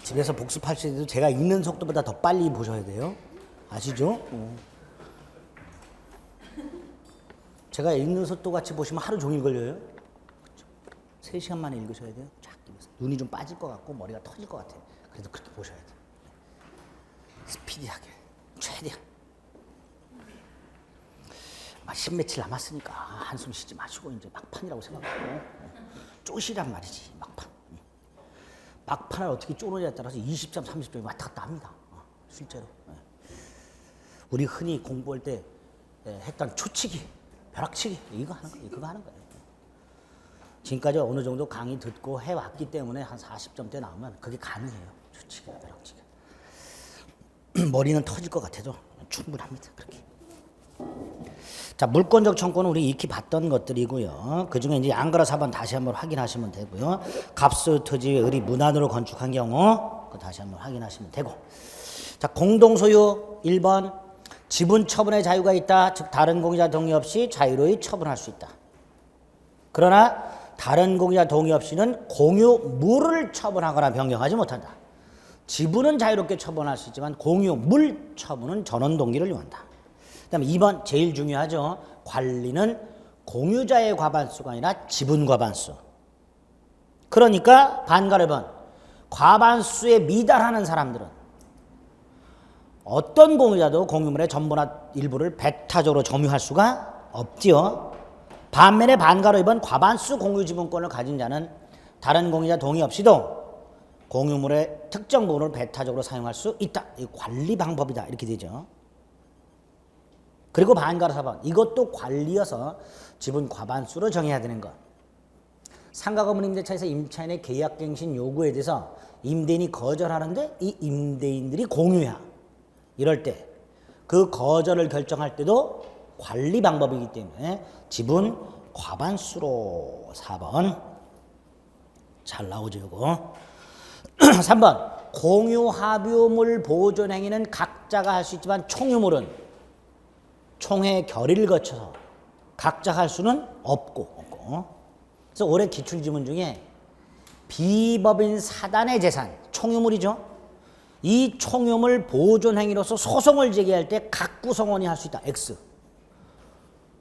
집에서 복습하실 때도 제가 읽는 속도보다 더 빨리 보셔야 돼요. 아시죠? 제가 읽는 속도 같이 보시면 하루 종일 걸려요. 3시간 만에 읽으셔야 돼요. 쫙 읽으면서. 눈이 좀 빠질 것 같고 머리가 터질 것 같아요. 그래도 그렇게 보셔야 돼요. 스피디하게 최대한. 10며칠 남았으니까 한숨 쉬지 마시고 이제 막판이라고 생각하고 쪼시란 말이지. 막판을 어떻게 쪼느냐에 따라서 20점, 30점이 왔다 갔다 합니다. 실제로. 우리 흔히 공부할 때 했던 초치기, 벼락치기 이거 하는 거예요. 그거 하는 거예요. 지금까지 어느 정도 강의 듣고 해왔기 때문에 한 40점대 나오면 그게 가능해요. 초치기나 벼락치기. 머리는 터질 것 같아도 충분합니다. 그렇게. 자, 물권적 청구는 우리 익히 봤던 것들이고요. 그 중에 이제 양가라 4번 다시 한번 확인하시면 되고요. 갑수, 토지, 을이 문안으로 건축한 경우 그 다시 한번 확인하시면 되고. 자, 공동소유 1번 지분 처분의 자유가 있다. 즉 다른 공유자 동의 없이 자유로이 처분할 수 있다. 그러나 다른 공유자 동의 없이는 공유물을 처분하거나 변경하지 못한다. 지분은 자유롭게 처분할 수 있지만 공유물 처분은 전원 동기를 요한다. 그 다음에 2번 제일 중요하죠. 관리는 공유자의 과반수가 아니라 지분 과반수. 그러니까 반가르번 과반수에 미달하는 사람들은 어떤 공유자도 공유물의 전부나 일부를 배타적으로 점유할 수가 없지요. 반면에 반가르번 과반수 공유지분권을 가진 자는 다른 공유자 동의 없이도 공유물의 특정 부분을 배타적으로 사용할 수 있다. 이 관리 방법이다. 이렇게 되죠. 그리고 반가르 4번 이것도 관리여서 지분 과반수로 정해야 되는 것. 상가 건물 임대차에서 임차인의 계약갱신 요구에 대해서 임대인이 거절하는데 이 임대인들이 공유야. 이럴 때 그 거절을 결정할 때도 관리 방법이기 때문에 지분 과반수로 4번 잘 나오죠. 이거. 3번 공유 합유물 보존 행위는 각자가 할 수 있지만 총유물은 총회 결의를 거쳐서 각자 할 수는 없고. 그래서 올해 기출지문 중에 비법인 사단의 재산, 총유물이죠. 이 총유물 보존 행위로서 소송을 제기할 때 각 구성원이 할 수 있다. X.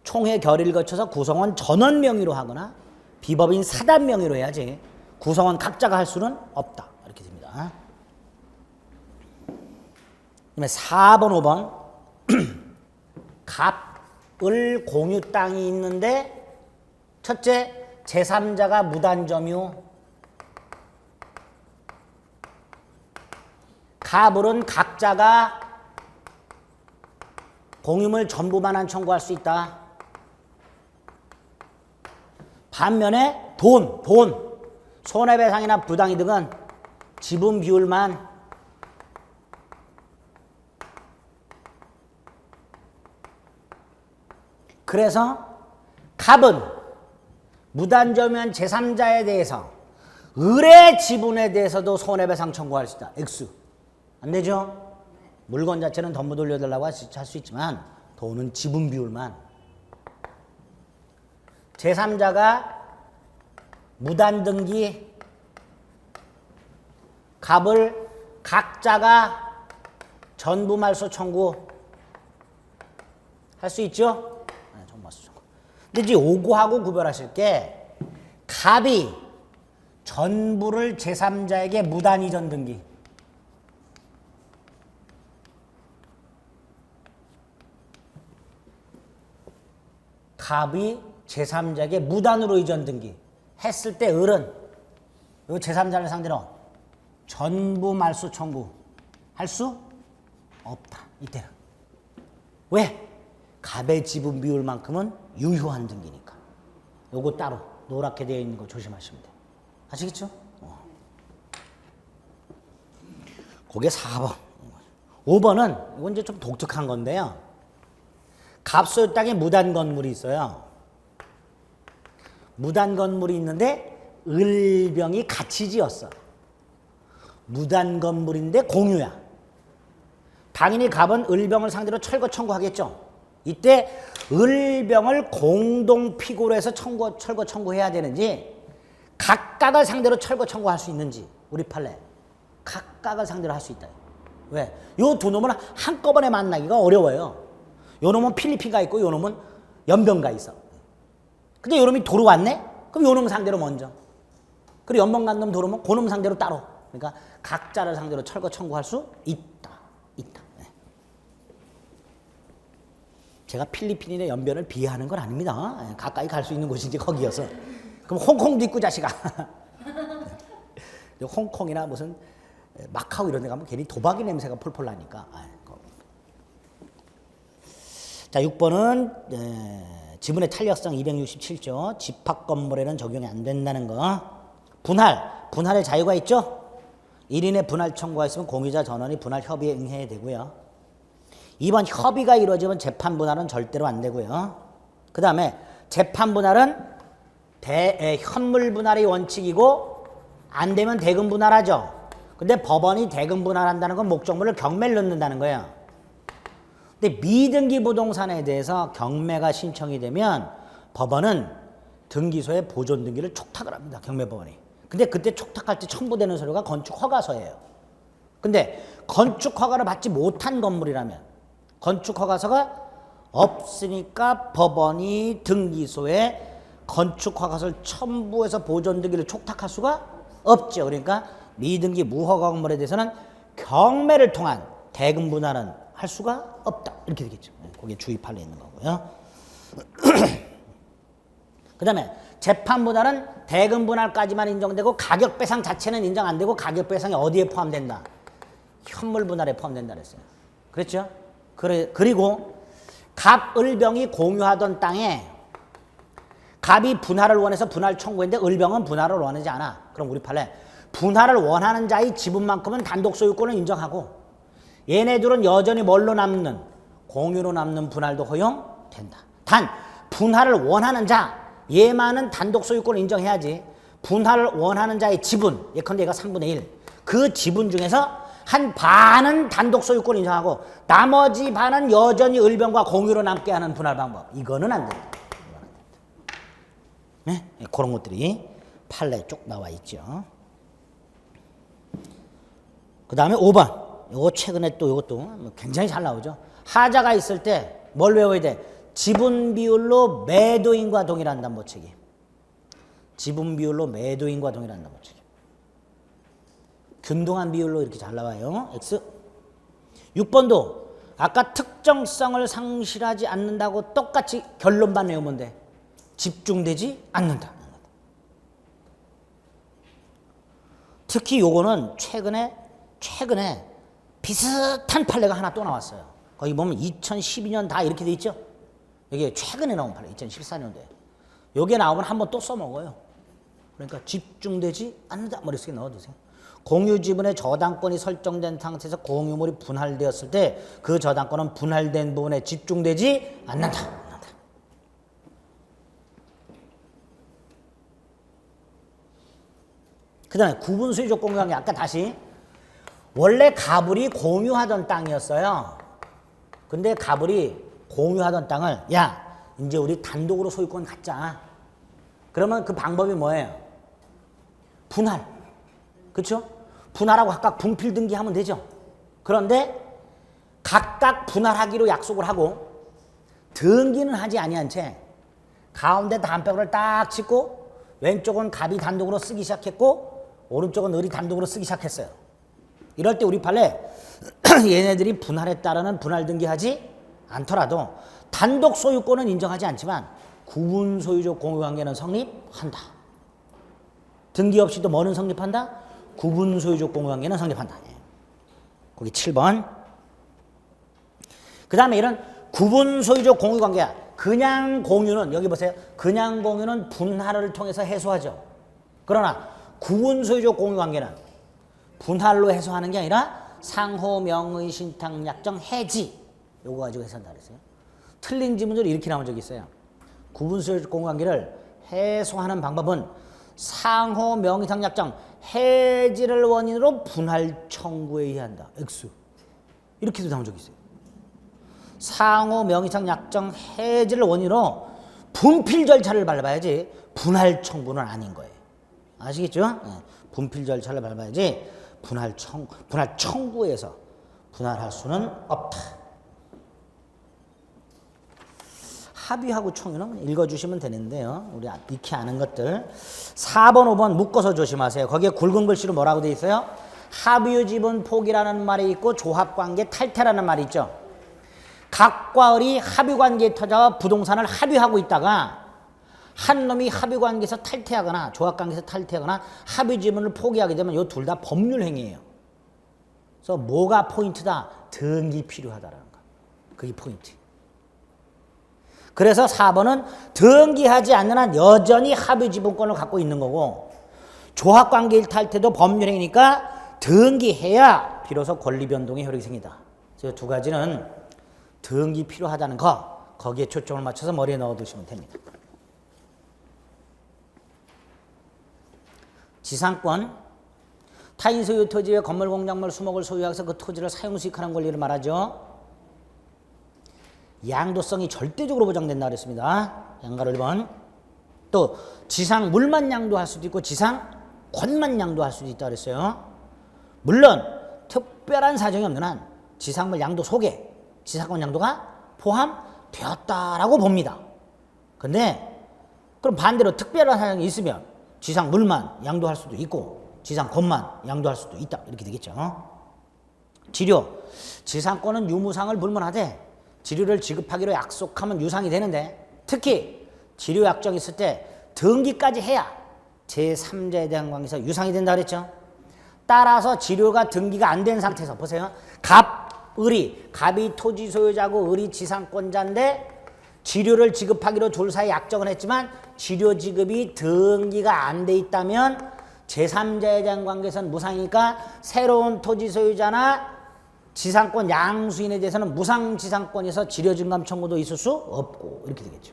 총회 결의를 거쳐서 구성원 전원 명의로 하거나 비법인 사단 명의로 해야지 구성원 각자가 할 수는 없다. 이렇게 됩니다. 그다음에 4번, 5번 갑을 공유 땅이 있는데 첫째, 제3자가 무단점유. 갑을은 각자가 공유물 전부만한 청구할 수 있다. 반면에 돈, 손해배상이나 부당이득은 지분 비율만 그래서 갑은 무단점유한 제3자에 대해서 을의 지분에 대해서도 손해배상 청구할 수 있다. X. 안 되죠? 물건 자체는 전부 돌려달라고 할 수 있지만 돈은 지분 비율만. 제3자가 무단등기 갑을 각자가 전부 말소 청구 할 수 있죠? 전부 말소 청구. 근데 이제 요거하고 구별하실 게 갑이 전부를 제3자에게 무단 이전 등기. 갑이 제3자에게 무단으로 이전 등기 했을 때 을은 이 제3자를 상대로 전부 말소 청구 할 수 없다. 이때는. 왜? 갑의 지분 비율만큼은 유효한 등기니까. 요거 따로 노랗게 되어 있는 거 조심하시면 돼요. 아시겠죠? 그게 4번. 5번은 이건 이제 좀 독특한 건데요. 갑소유 땅에 무단 건물이 있어요. 무단 건물이 있는데 을병이 같이 지었어. 무단 건물인데 공유야. 당연히 갑은 을병을 상대로 철거 청구하겠죠. 이때 을병을 공동 피고로 해서 철거 청구해야 되는지 각각을 상대로 철거 청구할 수 있는지 우리 판례 각각을 상대로 할 수 있다. 왜? 요 두 놈은 한꺼번에 만나기가 어려워요. 요 놈은 필리핀 가 있고 요 놈은 연변 가 있어. 근데 요 놈이 도로 왔네? 그럼 요 놈 상대로 먼저. 그리고 연변 간 놈 도로면 그 놈 상대로 따로. 그러니까 각자를 상대로 철거 청구할 수 있다. 네. 제가 필리핀이나 연변을 비하하는 건 아닙니다. 가까이 갈 수 있는 곳인지 거기여서. 그럼 홍콩도 있고 자식아. 홍콩이나 무슨 마카오 이런 데 가면 괜히 도박의 냄새가 폴폴 나니까. 자, 6번은 지분의 탄력성 267조. 집합 건물에는 적용이 안 된다는 거. 분할의 자유가 있죠? 1인의 분할 청구가 있으면 공유자 전원이 분할 협의에 응해야 되고요. 2번 협의가 이루어지면 재판 분할은 절대로 안 되고요. 그 다음에 재판 분할은 현물 분할이 원칙이고 안 되면 대금 분할하죠. 근데 법원이 대금 분할한다는 건 목적물을 경매를 넣는다는 거예요. 근데 미등기 부동산에 대해서 경매가 신청이 되면 법원은 등기소에 보존 등기를 촉탁을 합니다. 경매법원이. 근데 그때 촉탁할 때 첨부되는 서류가 건축 허가서예요. 근데 건축 허가를 받지 못한 건물이라면 건축 허가서가 없으니까 법원이 등기소에 건축 허가서를 첨부해서 보존 등기를 촉탁할 수가 없죠. 그러니까 미등기 무허가 건물에 대해서는 경매를 통한 대금 분할은 할 수가 없다. 이렇게 되겠죠. 거기에 주의 판례 있는 거고요. 그 다음에 재판 분할은 대금 분할까지만 인정되고 가격 배상 자체는 인정 안 되고 가격 배상이 어디에 포함된다? 현물 분할에 포함된다 그랬어요. 그랬죠? 그리고 갑, 을병이 공유하던 땅에 갑이 분할을 원해서 분할 청구했는데 을병은 분할을 원하지 않아. 그럼 우리 판례 분할을 원하는 자의 지분만큼은 단독 소유권을 인정하고 얘네들은 여전히 뭘로 남는? 공유로 남는 분할도 허용된다. 단 분할을 원하는 자 얘만은 단독 소유권을 인정해야지. 분할을 원하는 자의 지분 예컨대 얘가 3분의 1 그 지분 중에서 한 반은 단독 소유권을 인정하고 나머지 반은 여전히 을병과 공유로 남게 하는 분할 방법 이거는 안 된다. 네? 그런 것들이 판례에 쭉 나와 있죠. 그 다음에 5번 요거 최근에 또 이것도 굉장히 잘 나오죠. 하자가 있을 때 뭘 외워야 돼? 지분 비율로 매도인과 동일한 담보책임. 지분 비율로 매도인과 동일한 담보책임. 균등한 비율로 이렇게 잘 나와요. X. 6번도 아까 특정성을 상실하지 않는다고 똑같이 결론만 외우면 돼. 집중되지 않는다. 특히 요거는 최근에 비슷한 판례가 하나 또 나왔어요. 거기 보면 2012년 다 이렇게 돼 있죠? 이게 최근에 나온 판례, 2014년도에. 요게 나오면 한번 또 써먹어요. 그러니까 집중되지 않는다. 머릿속에 넣어두세요. 공유 지분의 저당권이 설정된 상태에서 공유물이 분할되었을 때 그 저당권은 분할된 부분에 집중되지 않는다. 그 다음에 구분수의적 공유관계 아까 다시 원래 가불이 공유하던 땅이었어요. 근데 가불이 공유하던 땅을 야 이제 우리 단독으로 소유권 갖자. 그러면 그 방법이 뭐예요? 분할. 그렇죠? 분할하고 각각 분필 등기하면 되죠. 그런데 각각 분할하기로 약속을 하고 등기는 하지 아니한 채 가운데 담벼락을 딱 짚고 왼쪽은 갑이 단독으로 쓰기 시작했고 오른쪽은 을이 단독으로 쓰기 시작했어요. 이럴 때 우리 판례 얘네들이 분할에 따르는 분할 등기하지 않더라도 단독 소유권은 인정하지 않지만 구분 소유적 공유관계는 성립한다. 등기 없이도 뭐는 성립한다? 구분 소유적 공유관계는 성립한다. 거기 7번. 그 다음에 이런 구분 소유적 공유관계야. 그냥 공유는 여기 보세요. 그냥 공유는 분할을 통해서 해소하죠. 그러나 구분 소유적 공유관계는 분할로 해소하는 게 아니라 상호 명의 신탁 약정 해지 요거 가지고 해소한다 그랬어요. 틀린 지문들이 이렇게 나온 적이 있어요. 구분 소유적 공유관계를 해소하는 방법은 상호 명의 신탁 약정 해지를 원인으로 분할 청구에 의한다. X 이렇게도 나온 적이 있어요. 상호 명의 신탁 약정 해지를 원인으로 분필 절차를 밟아야지 분할 청구는 아닌 거예요. 아시겠죠? 네. 분필 절차를 밟아야지 분할 청구에서 분할할 수는 없다. 합의하고 총유는 읽어주시면 되는데요. 우리 익히 아는 것들. 4번, 5번 묶어서 조심하세요. 거기에 굵은 글씨로 뭐라고 돼 있어요? 합의 지분 포기라는 말이 있고 조합관계 탈퇴라는 말이 있죠. 각과 을이 합의관계에 터져 부동산을 합의하고 있다가 한 놈이 합의관계에서 탈퇴하거나 조합관계에서 탈퇴하거나 합의 지분을 포기하게 되면 이 둘 다 법률 행위예요. 그래서 뭐가 포인트다? 등기 필요하다라는 거. 그게 포인트. 그래서 4번은 등기하지 않는 한 여전히 합의 지분권을 갖고 있는 거고 조합관계일 탈퇴도 법률행위니까 등기해야 비로소 권리변동의 효력이 생긴다. 그래서 두 가지는 등기 필요하다는 거 거기에 초점을 맞춰서 머리에 넣어두시면 됩니다. 지상권, 타인 소유 토지의 건물, 공작물, 수목을 소유해서 그 토지를 사용수익하는 권리를 말하죠. 양도성이 절대적으로 보장된다 그랬습니다. 양가로 1번. 또 지상 물만 양도할 수도 있고 지상 권만 양도할 수도 있다 그랬어요. 물론 특별한 사정이 없는 한 지상물 양도 속에 지상권 양도가 포함되었다라고 봅니다. 근데 그럼 반대로 특별한 사정이 있으면 지상 물만 양도할 수도 있고 지상 권만 양도할 수도 있다 이렇게 되겠죠. 지료, 지상권은 유무상을 불문하되 지료를 지급하기로 약속하면 유상이 되는데 특히 지료 약정이 있을 때 등기까지 해야 제3자에 대한 관계에서 유상이 된다 그랬죠. 따라서 지료가 등기가 안 된 상태에서 보세요. 갑이 토지 소유자고 을이 지상권자인데 지료를 지급하기로 둘 사이 약정을 했지만 지료 지급이 등기가 안 돼 있다면 제3자에 대한 관계에서는 무상이니까 새로운 토지 소유자나 지상권 양수인에 대해서는 무상지상권에서 지료증감 청구도 있을 수 없고 이렇게 되겠죠.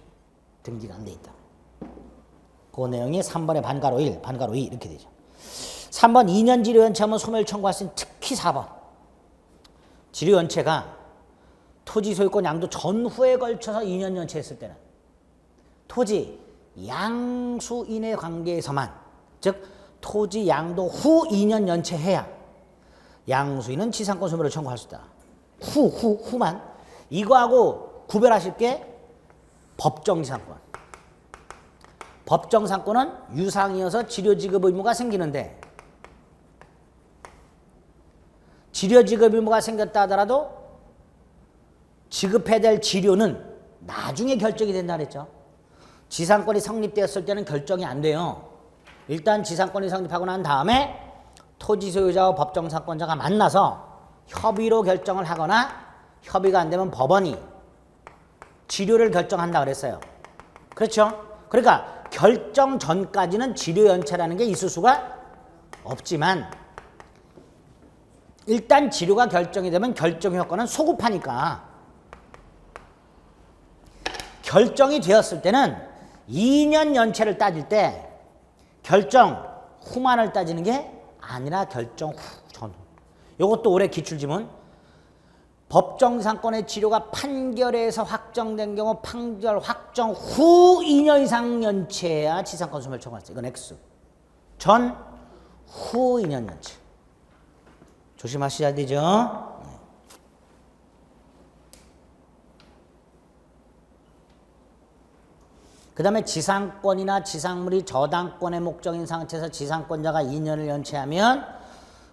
등기가 안 돼 있다. 그 내용이 3번의 반가로 1, 반가로 2 이렇게 되죠. 3번 2년 지료연체하면 소멸 청구할 수 있는 특히 4번 지료연체가 토지 소유권 양도 전후에 걸쳐서 2년 연체했을 때는 토지 양수인의 관계에서만 즉 토지 양도 후 2년 연체해야 양수인은 지상권 소멸을 청구할 수 있다. 후만. 이거하고 구별하실 게 법정지상권. 법정상권은 유상이어서 지료지급 의무가 생기는데 지료지급 의무가 생겼다 하더라도 지급해야 될 지료는 나중에 결정이 된다 그랬죠. 지상권이 성립되었을 때는 결정이 안 돼요. 일단 지상권이 성립하고 난 다음에 토지 소유자와 법정상권자가 만나서 협의로 결정을 하거나 협의가 안 되면 법원이 지료를 결정한다 그랬어요. 그렇죠? 그러니까 결정 전까지는 지료연체라는 게 있을 수가 없지만 일단 지료가 결정이 되면 결정 효과는 소급하니까 결정이 되었을 때는 2년 연체를 따질 때 결정 후만을 따지는 게 아니라 결정 후 전. 이것도 올해 기출지문. 법정상권의 지료가 판결에서 확정된 경우 판결 확정 후 2년 이상 연체해야 지상권 소멸 청구할 수 있어요. 이건 X. 전 후 2년 연체. 조심하셔야 되죠. 그 다음에 지상권이나 지상물이 저당권의 목적인 상태에서 지상권자가 2년을 연체하면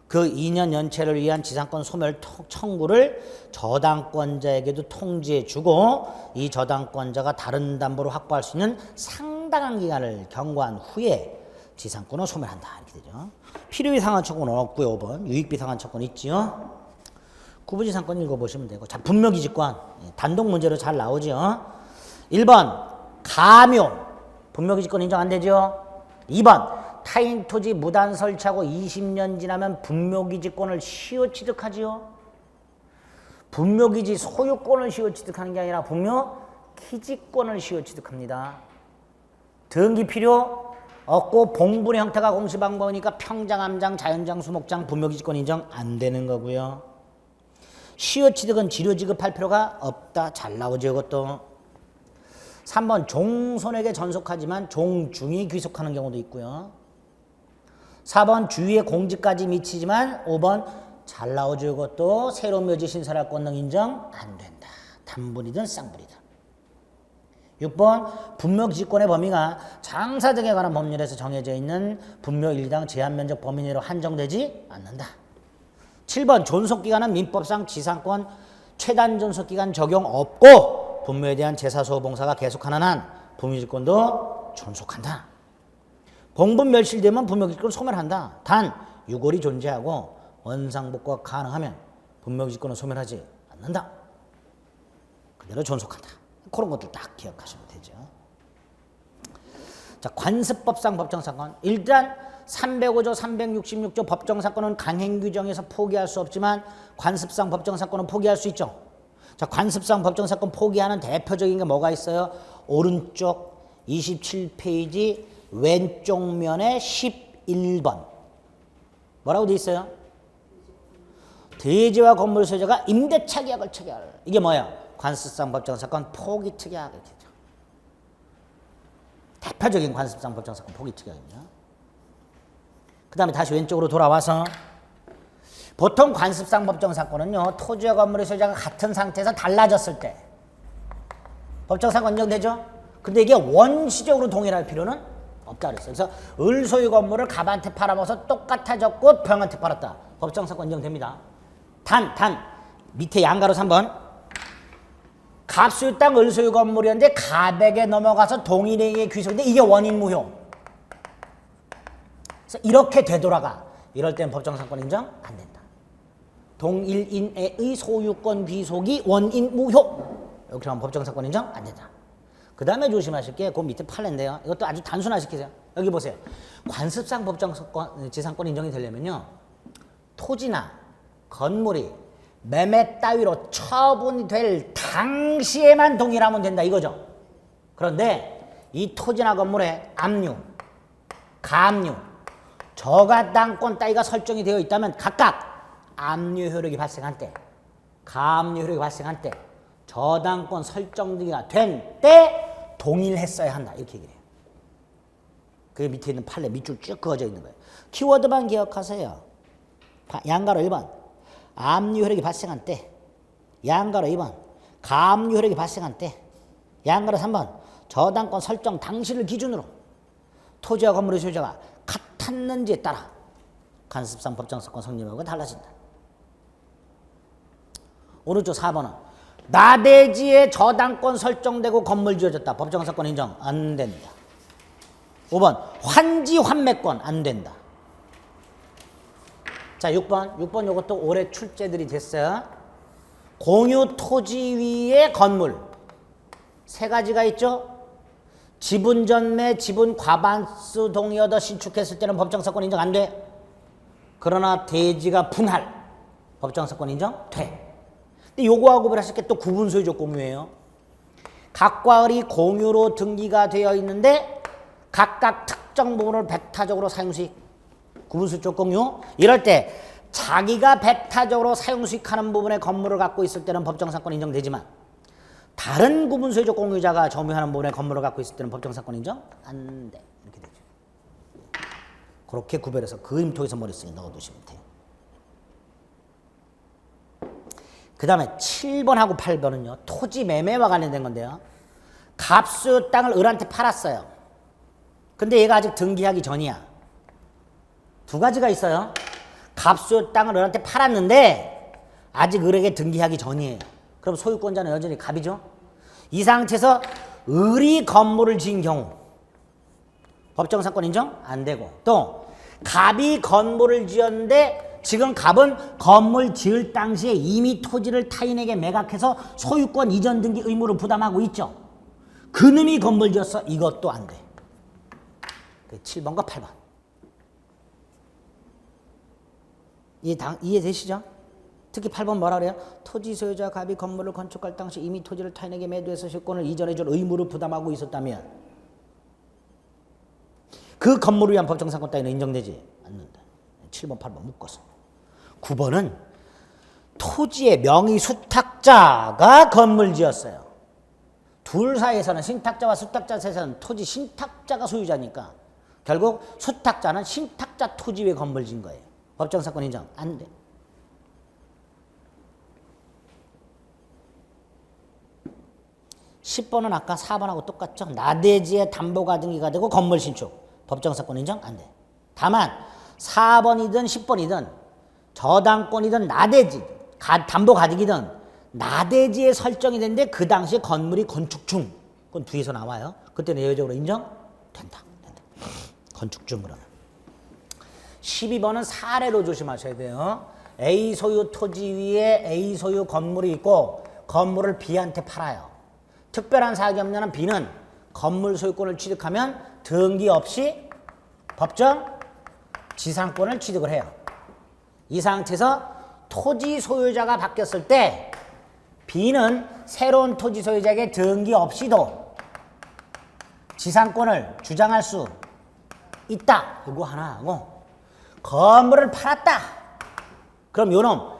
그 2년 연체를 위한 지상권 소멸 청구를 저당권자에게도 통지해 주고 이 저당권자가 다른 담보로 확보할 수 있는 상당한 기간을 경과한 후에 지상권을 소멸한다 이렇게 되죠. 필요비 상환 청구는 없고요. 5번 유익비 상환 청구는 있지요. 구분지상권 읽어보시면 되고 자 분묘기지권 단독 문제로 잘 나오죠. 1번 가묘 분묘기지권 인정 안 되죠. 2번 타인 토지 무단 설치하고 20년 지나면 분묘기지권을 시효취득하지요. 분묘기지 소유권을 시효취득하는 게 아니라 분묘기지권을 시효취득합니다. 등기 필요 없고 봉분의 형태가 공시방법이니까 평장, 암장, 자연장, 수목장, 분묘기지권 인정 안 되는 거고요. 시효취득은 지료지급할 필요가 없다. 잘 나오죠 이것도. 3번 종손에게 전속하지만 종중이 귀속하는 경우도 있고요. 4번 주위에 공지까지 미치지만 5번 잘 나오죠. 이것도 새로운 묘지 신설할 권능 인정 안 된다. 단분이든 쌍분이든. 6번 분묘지권의 범위가 장사등에 관한 법률에서 정해져 있는 분묘 1당 제한 면적 범위 내로 한정되지 않는다. 7번 존속기간은 민법상 지상권 최단 존속기간 적용 없고 분묘에 대한 제사소봉사가 계속하는 한 분묘지권도 존속한다. 공분 멸실되면 분묘지권 소멸한다. 단 유골이 존재하고 원상복구가 가능하면 분묘지권은 소멸하지 않는다. 그대로 존속한다. 그런 것들 딱 기억하시면 되죠. 자, 관습법상 법정사건. 일단 305조, 366조 법정사건은 강행규정에서 포기할 수 없지만 관습상 법정사건은 포기할 수 있죠. 자, 관습상 법정사건 포기하는 대표적인 게 뭐가 있어요? 오른쪽 27페이지 왼쪽 면에 11번. 뭐라고 돼 있어요? 대지와 건물 소유자가 임대차 계약을 체결. 이게 뭐야? 관습상 법정사건 포기 특약. 대표적인 관습상 법정사건 포기 특약입니다. 그 다음에 다시 왼쪽으로 돌아와서 보통 관습상 법정사건은요. 토지와 건물의 소유자가 같은 상태에서 달라졌을 때 법정사건 인정되죠? 근데 이게 원시적으로 동일할 필요는 없다 그랬어요. 그래서 을 소유 건물을 갑한테 팔아먹어서 똑같아졌고 병한테 팔았다. 법정사건 인정됩니다. 단 밑에 양가로 3번 갑소유 땅 을소유 건물이었는데 갑에게 넘어가서 동일에게 귀속인데 이게 원인무효. 그래서 이렇게 되돌아가. 이럴 때는 법정사건 인정 안 된다. 동일인의 소유권 귀속이 원인무효. 이렇게 하면 법정사건 인정 안 된다. 그 다음에 조심하실 게 그 밑에 판례인데요. 이것도 아주 단순화시키세요. 여기 보세요. 관습상 법정사건 지상권 인정이 되려면요. 토지나 건물이 매매 따위로 처분이 될 당시에만 동일하면 된다 이거죠. 그런데 이 토지나 건물에 압류, 가압류, 저가당권 따위가 설정이 되어 있다면 각각 압류 효력이 발생한 때, 가압류 효력이 발생한 때, 저당권 설정등기가 된 때 동일했어야 한다 이렇게 얘기해요. 그 밑에 있는 판례 밑줄 쭉 그어져 있는 거예요. 키워드만 기억하세요. 양가로 1번 압류 효력이 발생한 때, 양가로 2번 가압류 효력이 발생한 때, 양가로 3번 저당권 설정 당시를 기준으로 토지와 건물의 소유자가 같았는지에 따라 관습상 법정사건 성립 여부가 달라진다. 오른쪽 4번은 나대지에 저당권 설정되고 건물 지어졌다. 법정사건 인정 안 된다. 5번 환지 환매권 안 된다. 자, 6번 요것도 올해 출제들이 됐어요. 공유 토지 위에 건물 세 가지가 있죠. 지분 전매, 지분 과반수 동의 얻어 신축했을 때는 법정사건 인정 안 돼. 그러나 대지가 분할 법정사건 인정 돼. 근데 요거하고 구별하실 게 또 구분소유적 공유예요. 각과 을이 공유로 등기가 되어 있는데 각각 특정 부분을 배타적으로 사용수익 구분소유적 공유. 이럴 때 자기가 배타적으로 사용수익하는 부분의 건물을 갖고 있을 때는 법정사건 인정되지만 다른 구분소유적 공유자가 점유하는 부분의 건물을 갖고 있을 때는 법정사건 인정 안 돼. 이렇게 되죠. 그렇게 구별해서 그림통에서 머릿속에 넣어두시면 돼요. 그 다음에 7번하고 8번은요. 토지 매매와 관련된 건데요. 갑수 땅을 을한테 팔았어요. 근데 얘가 아직 등기하기 전이야. 두 가지가 있어요. 갑수 땅을 을한테 팔았는데 아직 을에게 등기하기 전이에요. 그럼 소유권자는 여전히 갑이죠. 이 상태에서 을이 건물을 지은 경우 법정사건 인정 안 되고, 또 갑이 건물을 지었는데 지금 갑은 건물 지을 당시에 이미 토지를 타인에게 매각해서 소유권 이전 등기 의무를 부담하고 있죠. 그놈이 건물 지었어. 이것도 안 돼. 7번과 8번. 이해되시죠? 특히 8번 뭐라 그래요? 토지 소유자 갑이 건물을 건축할 당시 이미 토지를 타인에게 매도해서 소유권을 이전해 줄 의무를 부담하고 있었다면 그 건물을 위한 법정사건 따위는 인정되지 않는다. 7번, 8번 묶었어. 9번은 토지의 명의 수탁자가 건물 지었어요. 둘 사이에서는 신탁자와 수탁자 사이에서는 토지 신탁자가 소유자니까 결국 수탁자는 신탁자 토지 위에 건물 지은 거예요. 법정사건 인정 안 돼. 10번은 아까 4번하고 똑같죠. 나대지에 담보가등기가 되고 건물 신축. 법정사건 인정 안 돼. 다만 4번이든 10번이든 저당권이든 나대지 담보가등기든 나대지에 설정이 됐는데 그 당시에 건물이 건축 중. 그건 뒤에서 나와요. 그때는 예외적으로 인정? 된다. 건축 중 그러면. 12번은 사례로 조심하셔야 돼요. A 소유 토지 위에 A 소유 건물이 있고 건물을 B한테 팔아요. 특별한 사정이 없는 한 B는 건물 소유권을 취득하면 등기 없이 법정 지상권을 취득을 해요. 이 상태에서 토지 소유자가 바뀌었을 때 B는 새로운 토지 소유자에게 등기 없이도 지상권을 주장할 수 있다. 이거 하나 하고 건물을 팔았다. 그럼 요놈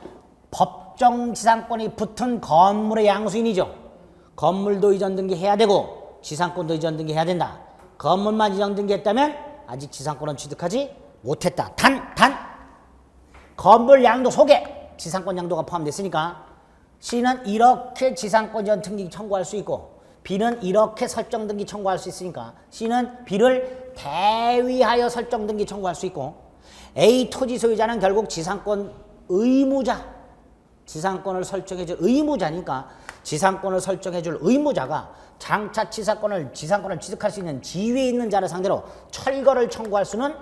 법정 지상권이 붙은 건물의 양수인이죠. 건물도 이전 등기해야 되고 지상권도 이전 등기해야 된다. 건물만 이전 등기했다면 아직 지상권은 취득하지 못했다. 단 건물 양도 속에 지상권 양도가 포함됐으니까 C는 이렇게 지상권 이전 등기 청구할 수 있고 B는 이렇게 설정 등기 청구할 수 있으니까 C는 B를 대위하여 설정 등기 청구할 수 있고 A 토지 소유자는 결국 지상권 의무자, 지상권을 설정해줄 의무자니까 지상권을 설정해줄 의무자가 장차 지상권을 취득할 수 있는 지위에 있는 자를 상대로 철거를 청구할 수는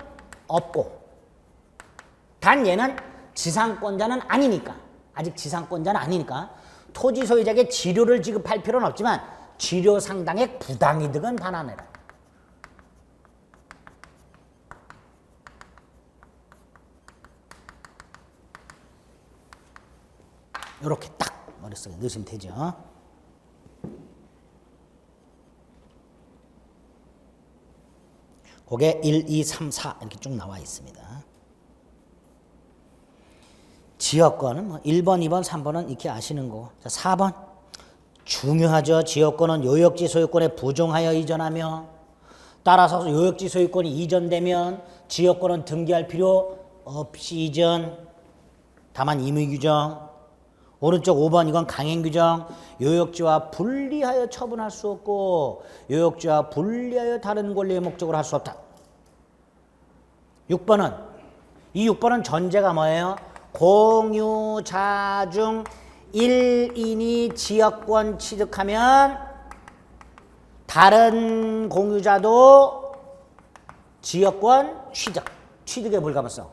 없고 단 얘는 지상권자는 아니니까 아직 지상권자는 아니니까 토지 소유자에게 지료를 지급할 필요는 없지만 지료 상당의 부당이득은 반환해라. 이렇게 딱 머릿속에 넣으시면 되죠. 그게 1, 2, 3, 4 이렇게 쭉 나와 있습니다. 지역권은 뭐 1번, 2번, 3번은 이렇게 아시는 거고. 자, 4번. 중요하죠. 지역권은 요역지 소유권에 부정하여 이전하며 따라서 요역지 소유권이 이전되면 지역권은 등기할 필요 없이 이전. 다만 임의 규정. 오른쪽 5번 이건 강행 규정. 요역지와 분리하여 처분할 수 없고 요역지와 분리하여 다른 권리의 목적으로 할 수 없다. 6번은 이 6번은 전제가 뭐예요? 공유자 중 1인이 지역권 취득하면 다른 공유자도 지역권 취득의 불가분성.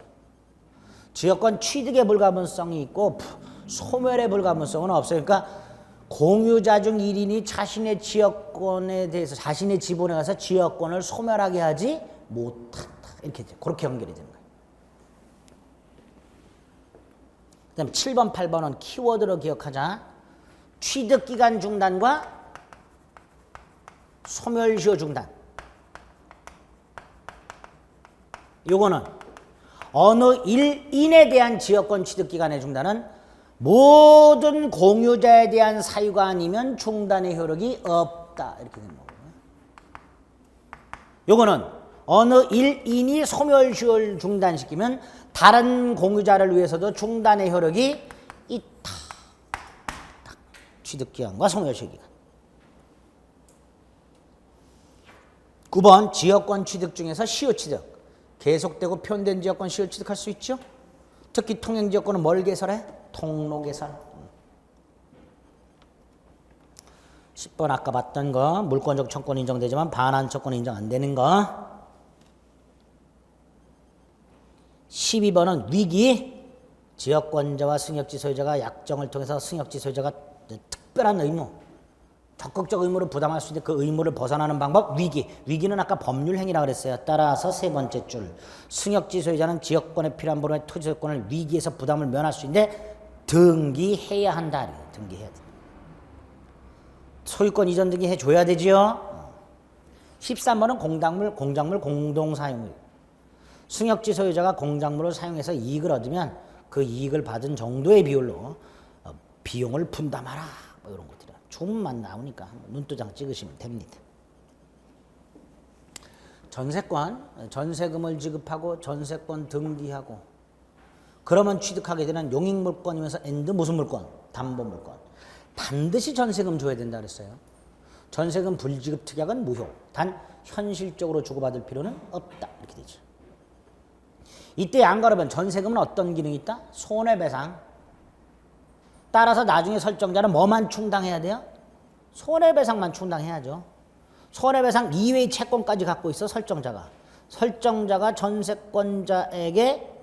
지역권 취득의 불가분성이 있고 소멸의 불가분성은 없어요. 그러니까 공유자 중 1인이 자신의 지역권에 대해서 자신의 지분에 가서 지역권을 소멸하게 하지 못한다. 이렇게 그렇게 연결이 되는 거예요. 그다음 7번, 8번은 키워드로 기억하자. 취득기간 중단과 소멸시효 중단. 요거는 어느 일인에 대한 지역권 취득기간의 중단은 모든 공유자에 대한 사유가 아니면 중단의 효력이 없다. 이렇게 되는 거고요. 요거는 어느 일인이 소멸시효를 중단시키면 다른 공유자를 위해서도 중단의 효력이 있다. 취득기간과 소멸시효 기간. 9번 지역권 취득 중에서 시효 취득. 계속되고 표현된 지역권 시효 취득할 수 있죠. 특히 통행지역권은 뭘 개설해? 통로 개설. 10번 아까 봤던 거 물권적 청권 인정되지만 반환 청권 인정 안 되는 거. 12번은 위기. 지역권자와 승역지 소유자가 약정을 통해서 승역지 소유자가 특별한 의무, 적극적 의무를 부담할 수 있는 그 의무를 벗어나는 방법. 위기. 위기는 아까 법률행위라고 그랬어요. 따라서 세 번째 줄. 승역지 소유자는 지역권에 필요한 부분의 토지 소유권을 위기에서 부담을 면할 수 있는데 등기해야 한다. 등기해야 돼. 소유권 이전 등기 해줘야 되지요. 13번은 공작물 공동사용을. 승역지 소유자가 공작물을 사용해서 이익을 얻으면 그 이익을 받은 정도의 비율로 비용을 분담하라. 뭐 이런 것들이 주문만 나오니까 눈도장 찍으시면 됩니다. 전세금을 지급하고 전세권 등기하고 그러면 취득하게 되는 용익물권이면서 앤드 무슨 물권? 담보물권. 반드시 전세금 줘야 된다 그랬어요. 전세금 불지급 특약은 무효. 단 현실적으로 주고받을 필요는 없다. 이렇게 되죠. 이때 안 그러면 전세금은 어떤 기능이 있다? 손해배상. 따라서 나중에 설정자는 뭐만 충당해야 돼요? 손해배상만 충당해야죠. 손해배상 이외의 채권까지 갖고 있어 설정자가. 설정자가 전세권자에게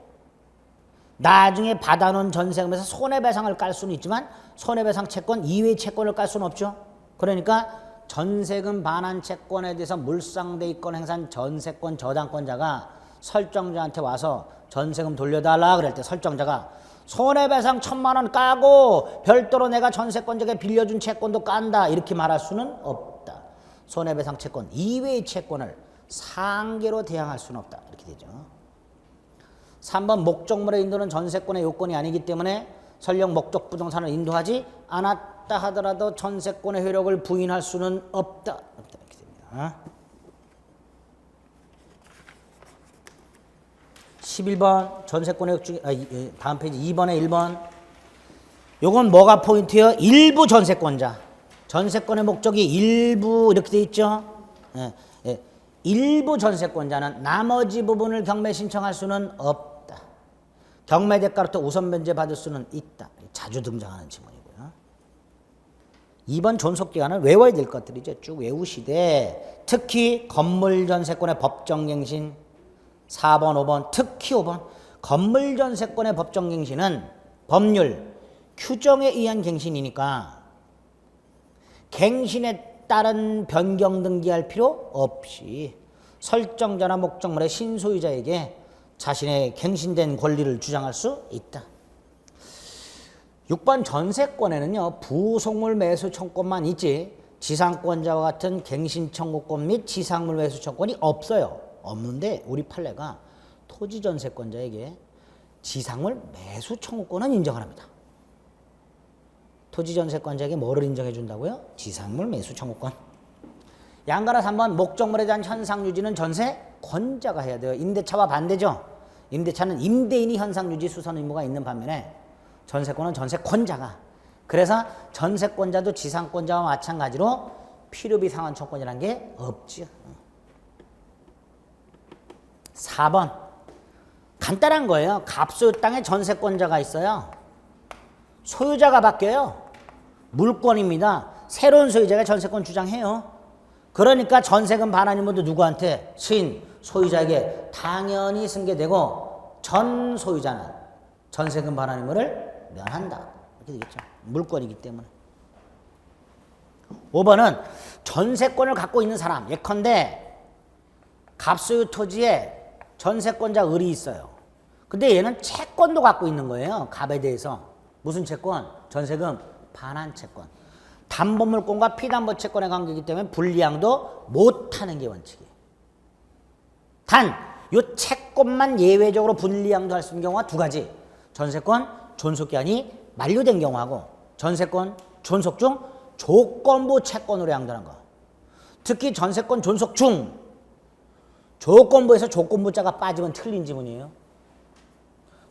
나중에 받아놓은 전세금에서 손해배상을 깔 수는 있지만 손해배상 채권 이외의 채권을 깔 수는 없죠. 그러니까 전세금 반환 채권에 대해서 물상대위권 행사한 전세권 저당권자가 설정자한테 와서 전세금 돌려달라 그럴 때 설정자가 손해배상 1,000만 원 까고 별도로 내가 전세권자에게 빌려준 채권도 깐다 이렇게 말할 수는 없다. 손해배상 채권 이외의 채권을 상계로 대항할 수는 없다. 이렇게 되죠. 3번 목적물의 인도는 전세권의 요건이 아니기 때문에 설령 목적 부동산을 인도하지 않았다 하더라도 전세권의 효력을 부인할 수는 없다. 이렇게 됩니다. 11번 전세권의 역중 다음 페이지 2번에 1번 요건 뭐가 포인트예요? 일부 전세권자. 전세권의 목적이 일부 이렇게 돼 있죠. 일부 전세권자는 나머지 부분을 경매 신청할 수는 없다. 경매 대가로부터 우선 면제 받을 수는 있다. 자주 등장하는 지문이고요. 2번 존속기간은 외워야 될 것들이죠. 쭉 외우시되 특히 건물 전세권의 법정갱신 4번, 5번, 특히 5번 건물 전세권의 법정갱신은 법률 규정에 의한 갱신이니까 갱신에 따른 변경 등기할 필요 없이 설정자나 목적물의 신소유자에게 자신의 갱신된 권리를 주장할 수 있다. 6번 전세권에는요. 부속물 매수 청구권만 있지 지상권자와 같은 갱신 청구권 및 지상물 매수 청구권이 없어요. 없는데 우리 판례가 토지 전세권자에게 지상물 매수 청구권은 인정을 합니다. 토지 전세권자에게 뭐를 인정해 준다고요? 지상물 매수 청구권. 양가라 3번 목적물에 대한 현상 유지는 전세권자가 해야 돼요. 임대차와 반대죠. 임대차는 임대인이 현상 유지 수선 의무가 있는 반면에 전세권은 전세권자가. 그래서 전세권자도 지상권자와 마찬가지로 필요비 상환 청구권이라는 게 없죠. 4번 간단한 거예요. 갑소유 땅에 전세권자가 있어요. 소유자가 바뀌어요. 물권입니다. 새로운 소유자가 전세권 주장해요. 그러니까 전세금 반환 의무도 누구한테? 시인, 소유자에게 당연히 승계되고 전 소유자는 전세금 반환 의무를 면한다. 이렇게 되겠죠. 물권이기 때문에. 5번은 전세권을 갖고 있는 사람. 예컨대 갑소유 토지에 전세권자 을이 있어요. 근데 얘는 채권도 갖고 있는 거예요. 갑에 대해서. 무슨 채권? 전세금 반환 채권. 담보물권과 피담보 채권의 관계이기 때문에 불리양도 못하는 게 원칙이에요. 단, 이 채권만 예외적으로 불리양도 할 수 있는 경우가 두 가지. 전세권 존속기한이 만료된 경우하고 전세권 존속 중 조건부 채권으로 양도하는 거. 특히 전세권 존속 중 조건부에서 조건부자가 빠지면 틀린 지문이에요.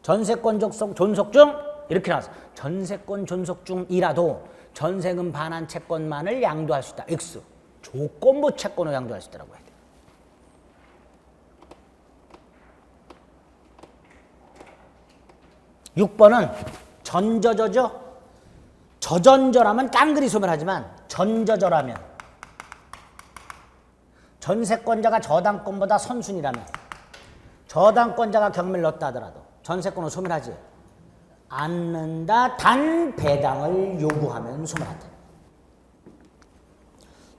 전세권 존속 중 이렇게 나왔어. 전세권 존속 중이라도 전세금 반환 채권만을 양도할 수 있다. X. 조건부 채권을 양도할 수 있다고 해야 돼. (6번은) 전저저죠. 저전저라면 깡그리 소멸하지만 전저저라면 전세권자가 저당권보다 선순위라면 저당권자가 경매를 넣었다 하더라도 전세권은 소멸하지 않는다. 단 배당을 요구하면 소멸한다.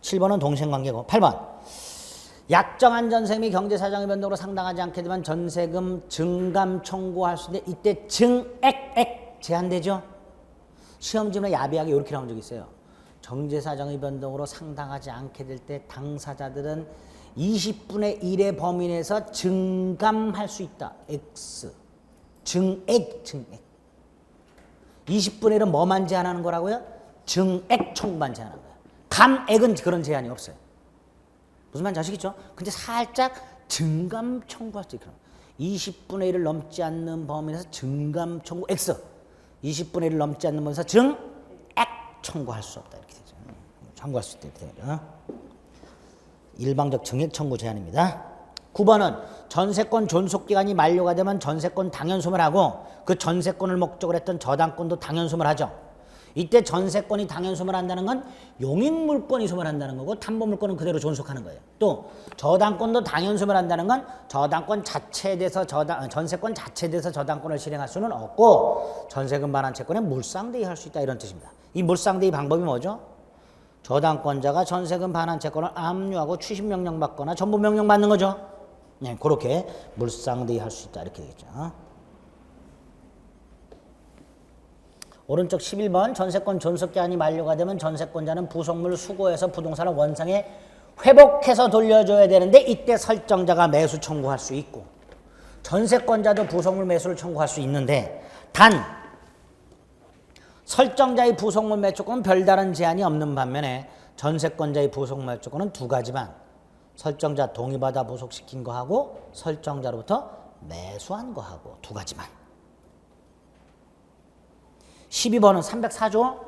7번은 동생관계고 8번 약정한 전세금이 경제사정의 변동으로 상당하지 않게 되면 전세금 증감 청구할 수 있는데 이때 증액 제한되죠. 시험지문에 야비하게 이렇게 나온 적이 있어요. 경제사정의 변동으로 상당하지 않게 될 때 당사자들은 20분의 1의 범위 내에서 증감할 수 있다. X. 증액. 20분의 1은 뭐만 제한하는 거라고요? 증액 청구만 제한하는 거예요. 감액은 그런 제한이 없어요. 무슨 말인지 아시겠죠? 근데 살짝 증감 청구할 수 있게 20분의 1을 넘지 않는 범위에서 증감 청구 X 20분의 1을 넘지 않는 범위에서 증액 청구할 수 없다 이렇게 되죠. 청구할 수 있다 이렇게 되죠. 일방적 증액 청구 제한입니다. 9번은 전세권 존속기간이 만료가 되면 전세권 당연소멸하고 그 전세권을 목적으로 했던 저당권도 당연소멸하죠. 이때 전세권이 당연소멸 한다는 건 용익물권이 소멸한다는 거고 담보물권은 그대로 존속하는 거예요. 또 저당권도 당연소멸한다는 건 저당권 자체에 대해서 전세권 자체에 대해서 저당권을 실행할 수는 없고 전세금 반환 채권에 물상대위 할 수 있다 이런 뜻입니다. 이 물상대위 방법이 뭐죠? 저당권자가 전세금 반환 채권을 압류하고 추심명령 받거나 전부명령 받는 거죠. 네, 그렇게 물상대위 할 수 있다 이렇게 되겠죠. 오른쪽 11번 전세권 존속기한이 만료가 되면 전세권자는 부속물 수거해서 부동산을 원상에 회복해서 돌려줘야 되는데 이때 설정자가 매수 청구할 수 있고 전세권자도 부속물 매수를 청구할 수 있는데 단 설정자의 부속물 매수권은 별다른 제한이 없는 반면에 전세권자의 부속물 매수권은 두 가지만 설정자 동의받아 부속시킨 거하고 설정자로부터 매수한 거하고 두 가지만 12번은 304조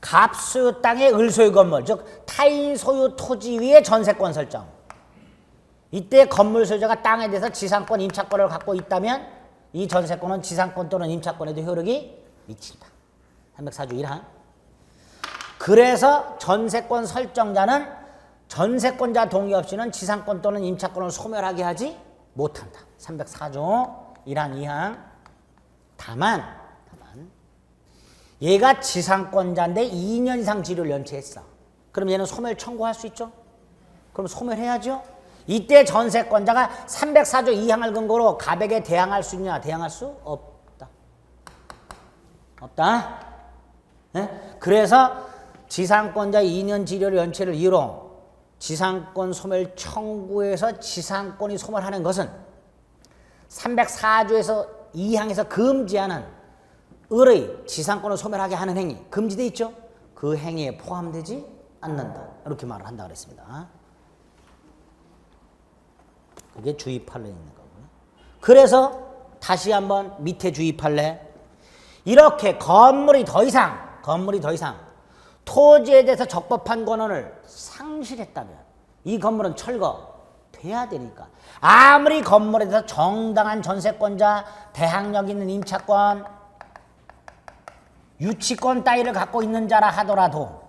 갑소유 땅의 을소유 건물 즉 타인 소유 토지 위에 전세권 설정 이때 건물 소유자가 땅에 대해서 지상권 임차권을 갖고 있다면 이 전세권은 지상권 또는 임차권에도 효력이 미친다. 304조 1항 그래서 전세권 설정자는 전세권자 동의 없이는 지상권 또는 임차권을 소멸하게 하지 못한다. 304조 1항 2항 다만 얘가 지상권자인데 2년 이상 지료를 연체했어. 그럼 얘는 소멸 청구할 수 있죠? 그럼 소멸해야죠? 이때 전세권자가 304조 2항을 근거로 가백에 대항할 수 있냐? 대항할 수 없다. 없다. 네? 그래서 지상권자 2년 지료를 연체를 이유로 지상권 소멸 청구에서 지상권이 소멸하는 것은 304조에서 2항에서 금지하는 을의 지상권을 소멸하게 하는 행위 금지되어 있죠. 그 행위에 포함되지 않는다. 이렇게 말을 한다 그랬습니다. 그게 주의 판례에 있는 거고요. 그래서 다시 한번 밑에 주의 판례 이렇게 건물이 더 이상 토지에 대해서 적법한 권한을 상실했다면 이 건물은 철거돼야 되니까 아무리 건물에 대해서 정당한 전세권자 대항력 있는 임차권 유치권 따위를 갖고 있는 자라 하더라도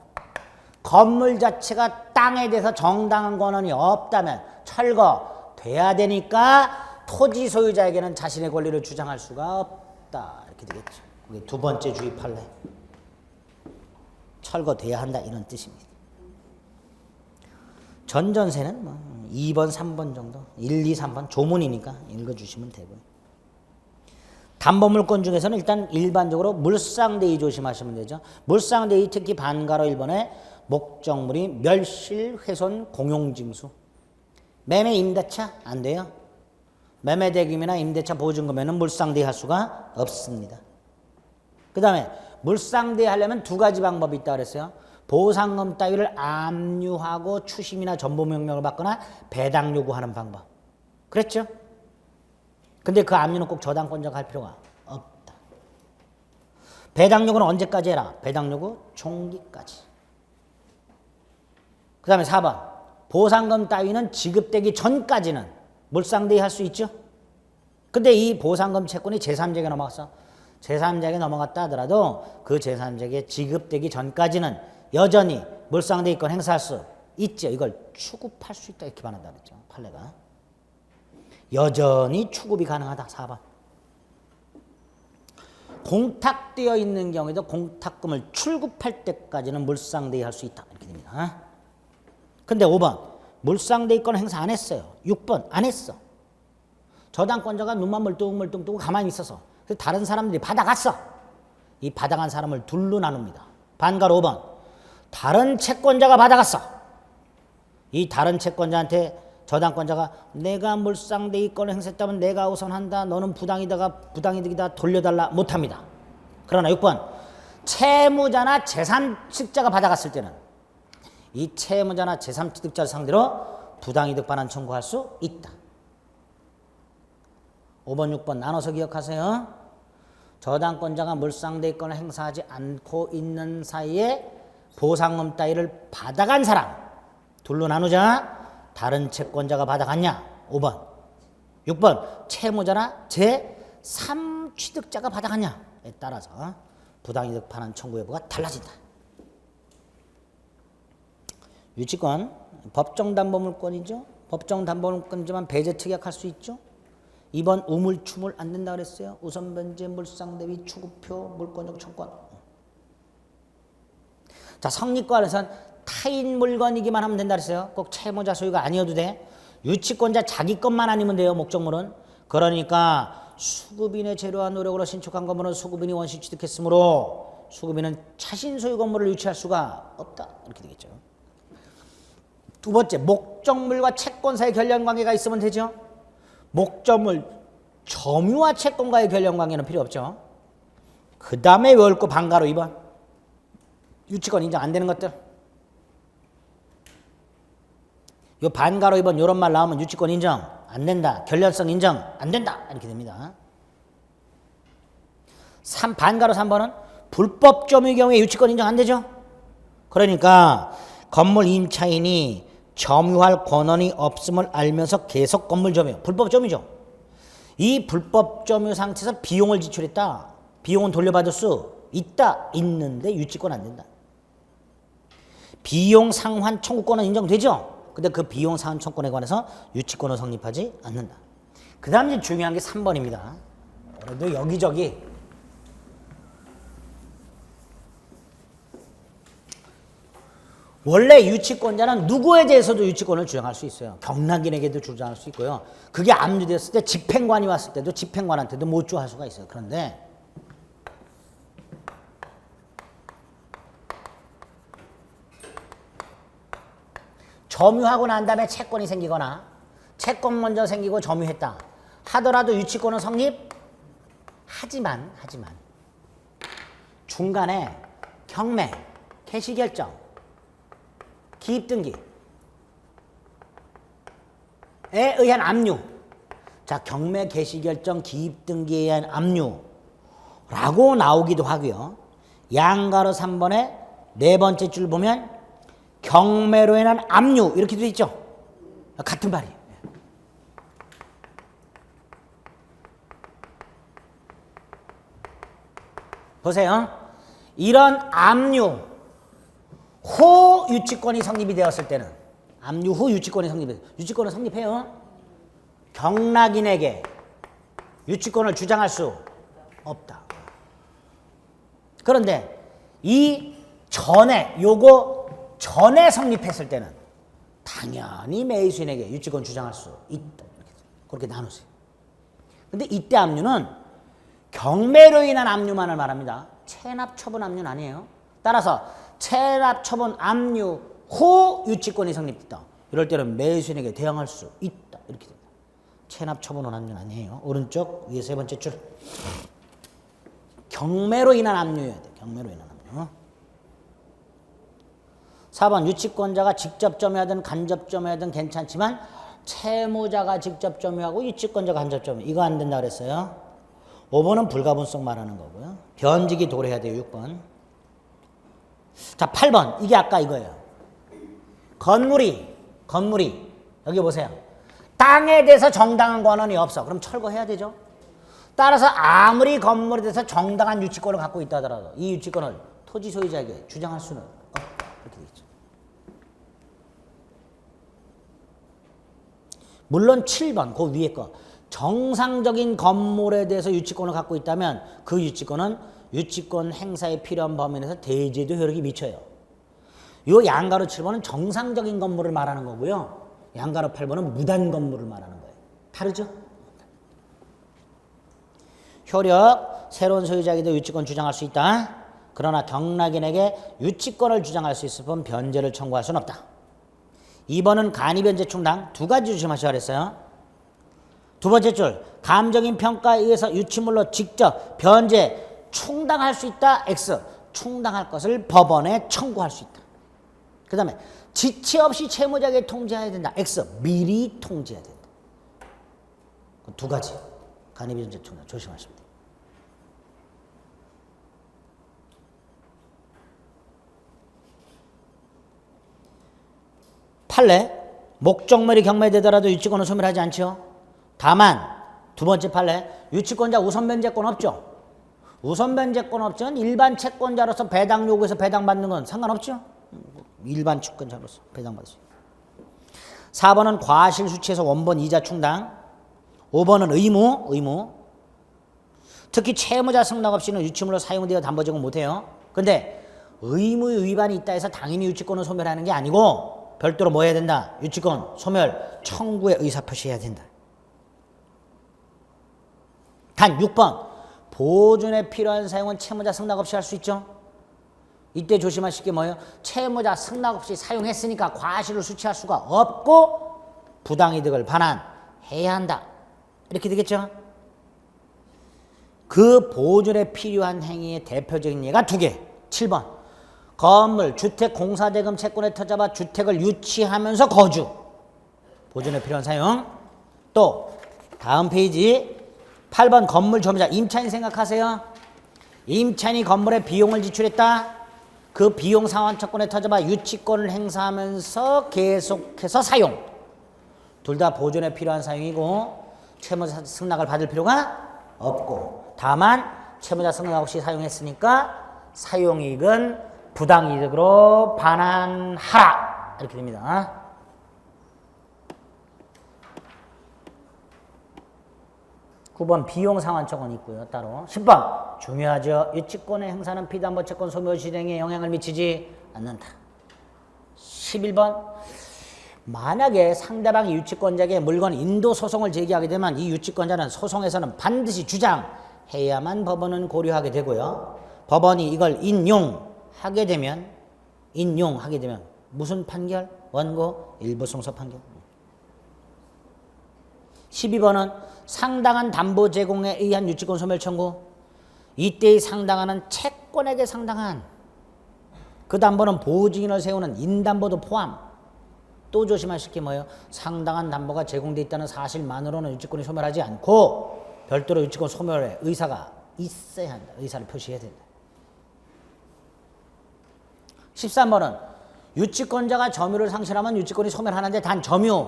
건물 자체가 땅에 대해서 정당한 권한이 없다면 철거돼야 되니까 토지 소유자에게는 자신의 권리를 주장할 수가 없다. 이렇게 되겠죠. 그게 두 번째 주의 판례. 철거돼야 한다 이런 뜻입니다. 전전세는 뭐 2번, 3번 정도 1, 2, 3번 조문이니까 읽어주시면 되고요. 담보물권 중에서는 일단 일반적으로 물상대위 조심하시면 되죠. 물상대위 특히 반가로 1번에 목적물이 멸실, 훼손, 공용징수. 매매 임대차 안 돼요. 매매대금이나 임대차 보증금에는 물상대위 할 수가 없습니다. 그 다음에 물상대위 하려면 두 가지 방법이 있다고 그랬어요. 보상금 따위를 압류하고 추심이나 전부명령을 받거나 배당 요구하는 방법. 그랬죠? 근데 그 압류는 꼭 저당권자가 할 필요가 없다. 배당 요구는 언제까지 해라? 배당 요구 종기까지. 그 다음에 4번. 보상금 따위는 지급되기 전까지는 물상대위 할 수 있죠? 근데 이 보상금 채권이 제3자에게 넘어갔어. 제3자에게 넘어갔다 하더라도 그 제3자에게 지급되기 전까지는 여전히 물상대위권 행사할 수 있죠. 이걸 추급할 수 있다 이렇게 말한다 그랬죠. 판례가. 여전히 추급이 가능하다. 4번. 공탁되어 있는 경우에도 공탁금을 출급할 때까지는 물상대위 할 수 있다. 이렇게 됩니다. 근데 5번. 물상대위권 행사 안 했어요. 6번. 안 했어. 저당권자가 눈만 멀뚱멀뚱 뜨고 가만히 있어서 그래서 다른 사람들이 받아갔어. 이 받아간 사람을 둘로 나눕니다. 반가로 5번. 다른 채권자가 받아갔어. 이 다른 채권자한테 저당권자가 내가 물상대위권을 행사했다면 내가 우선한다. 너는 부당이득이다. 돌려달라. 못합니다. 그러나 6번. 채무자나 제3취득자가 받아갔을 때는 이 채무자나 제3취득자를 상대로 부당이득 반환 청구할 수 있다. 5번, 6번 나눠서 기억하세요. 저당권자가 물상대권을 행사하지 않고 있는 사이에 보상금 따위를 받아간 사람 둘로 나누자. 다른 채권자가 받아갔냐? 5번. 6번 채무자나 제3취득자가 받아갔냐에 따라서 부당이득 반환 청구 여부가 달라진다. 유치권 법정담보물권이죠. 법정담보물권이지만 배제 특약할 수 있죠. 2번 우물추물 안 된다 그랬어요. 우선변제, 물상대위, 추구표, 물권적 청권. 자, 성립권에서는 타인 물건이기만 하면 된다 그랬어요. 꼭 채무자 소유가 아니어도 돼. 유치권자 자기 것만 아니면 돼요. 목적물은. 그러니까 수급인의 재료와 노력으로 신축한 건물은 수급인이 원시 취득했으므로 수급인은 자신 소유 건물을 유치할 수가 없다. 이렇게 되겠죠. 두 번째, 목적물과 채권사의 결연관계가 있으면 되죠. 목적물 점유와 채권과의 결연관계는 필요 없죠. 그 다음에 외울 거 반가로 2번. 유치권 인정 안 되는 것들. 요 반가로 2번 요런 말 나오면 유치권 인정 안 된다. 결연성 인정 안 된다. 이렇게 됩니다. 반가로 3번은 불법 점유의 경우에 유치권 인정 안 되죠. 그러니까 건물 임차인이 점유할 권한이 없음을 알면서 계속 건물 점유, 불법 점유죠. 이 불법 점유 상태에서 비용을 지출했다. 비용은 돌려받을 수 있다. 있는데 유치권 안 된다. 비용 상환 청구권은 인정되죠. 근데 그 비용 상환 청구권에 관해서 유치권은 성립하지 않는다. 그 다음 이제 중요한 게 3번입니다. 그래도 여기저기 원래 유치권자는 누구에 대해서도 유치권을 주장할 수 있어요. 경락인에게도 주장할 수 있고요. 그게 압류됐을 때 집행관이 왔을 때도 집행관한테도 못 주할 수가 있어요. 그런데 점유하고 난 다음에 채권이 생기거나 채권 먼저 생기고 점유했다 하더라도 유치권은 성립하지만 중간에 경매, 개시결정, 기입등기에 의한 압류. 자, 경매, 개시결정, 기입등기에 의한 압류라고 나오기도 하고요. 양가로 3번에 네 번째 줄 보면 경매로 인한 압류 이렇게 돼 있죠. 같은 말이에요. 보세요. 이런 압류 후 유치권이 성립이 되었을 때는 압류 후 유치권이 성립해요. 유치권은 성립해요. 경락인에게 유치권을 주장할 수 없다. 그런데 이 전에 요거 전에 성립했을 때는 당연히 매수인에게 유치권 주장할 수 있다. 그렇게 나누세요. 근데 이때 압류는 경매로 인한 압류만을 말합니다. 체납 처분 압류는 아니에요. 따라서 체납 처분 압류 후 유치권이 성립됐다. 이럴 때는 매수인에게 대항할 수 있다. 이렇게 됩니다. 체납 처분 압류는 아니에요. 오른쪽 위에 세 번째 줄. 경매로 인한 압류여야 돼. 경매로 인한 압류. 4번 유치권자가 직접 점유하든 간접 점유하든 괜찮지만 채무자가 직접 점유하고 유치권자가 간접 점유 이거 안 된다 그랬어요. 5번은 불가분성 말하는 거고요. 변직이 도래해야 돼요. 6번. 자, 8번. 이게 아까 이거예요. 건물이 여기 보세요. 땅에 대해서 정당한 권한이 없어. 그럼 철거해야 되죠. 따라서 아무리 건물에 대해서 정당한 유치권을 갖고 있다 하더라도 이 유치권을 토지 소유자에게 주장할 수는 없다. 이렇게 되겠죠. 물론 7번 그 위에 거 정상적인 건물에 대해서 유치권을 갖고 있다면 그 유치권은 유치권 행사에 필요한 범위 내에서 대제도 효력이 미쳐요. 요 양가로 7번은 정상적인 건물을 말하는 거고요. 양가로 8번은 무단 건물을 말하는 거예요. 다르죠? 효력, 새로운 소유자에게도 유치권 주장할 수 있다. 그러나 경락인에게 유치권을 주장할 수 있을 뿐 변제를 청구할 수는 없다. 2번은 간이변제 충당 두 가지 조심하셔야 했어요. 두 번째 줄 감정인 평가에 의해서 유치물로 직접 변제 충당할 수 있다. X 충당할 것을 법원에 청구할 수 있다. 그 다음에 지체 없이 채무자에게 통지해야 된다. X. 미리 통지해야 된다. 두 가지. 간이비전제 통장 조심하시면 돼요. 판례. 목적물이 경매되더라도 유치권은 소멸하지 않죠. 다만 두 번째 판례. 유치권자 우선 변제권 없죠. 우선 변제권 없지만 일반 채권자로서 배당 요구해서 배당받는 건 상관없죠. 일반 채권자로서 배당받을 수 있어요. 4번은 과실수취에서 원본 이자 충당. 5번은 의무. 특히 채무자 승낙 없이는 유치물로 사용되어 담보 제공 못해요. 근데 의무 위반이 있다 해서 당연히 유치권을 소멸하는 게 아니고 별도로 뭐 해야 된다? 유치권 소멸 청구의 의사표시해야 된다. 단 6번. 보존에 필요한 사용은 채무자 승낙 없이 할 수 있죠. 이때 조심하실 게 뭐예요? 채무자 승낙 없이 사용했으니까 과실을 수취할 수가 없고 부당이득을 반환해야 한다. 이렇게 되겠죠. 그 보존에 필요한 행위의 대표적인 예가 두 개. 7번. 건물, 주택, 공사대금 채권에 터잡아 주택을 유치하면서 거주. 보존에 필요한 사용. 또 다음 페이지 8번 건물 점유자. 임차인 생각하세요. 임차인이 건물에 비용을 지출했다. 그 비용 상환처권에 터잡아 유치권을 행사하면서 계속해서 사용. 둘 다 보존에 필요한 사용이고 채무자 승낙을 받을 필요가 없고 다만 채무자 승낙 없이 사용했으니까 사용이익은 부당이득으로 반환하라. 이렇게 됩니다. 9번 비용상환처건 있고요. 따로 10번 중요하죠. 유치권의 행사는 피담보 채권 소멸 실행에 영향을 미치지 않는다. 11번 만약에 상대방이 유치권자에게 물건 인도 소송을 제기하게 되면 이 유치권자는 소송에서는 반드시 주장해야만 법원은 고려하게 되고요. 법원이 이걸 인용하게 되면 무슨 판결? 원고 일부 승소 판결. 12번은 상당한 담보 제공에 의한 유치권 소멸 청구. 이때의 상당한은 채권에게 상당한 그 담보는 보증인을 세우는 인담보도 포함. 또 조심하실 게 뭐예요? 상당한 담보가 제공되어 있다는 사실만으로는 유치권이 소멸하지 않고 별도로 유치권 소멸의 의사가 있어야 한다. 의사를 표시해야 된다. 13번은 유치권자가 점유를 상실하면 유치권이 소멸하는데 단 점유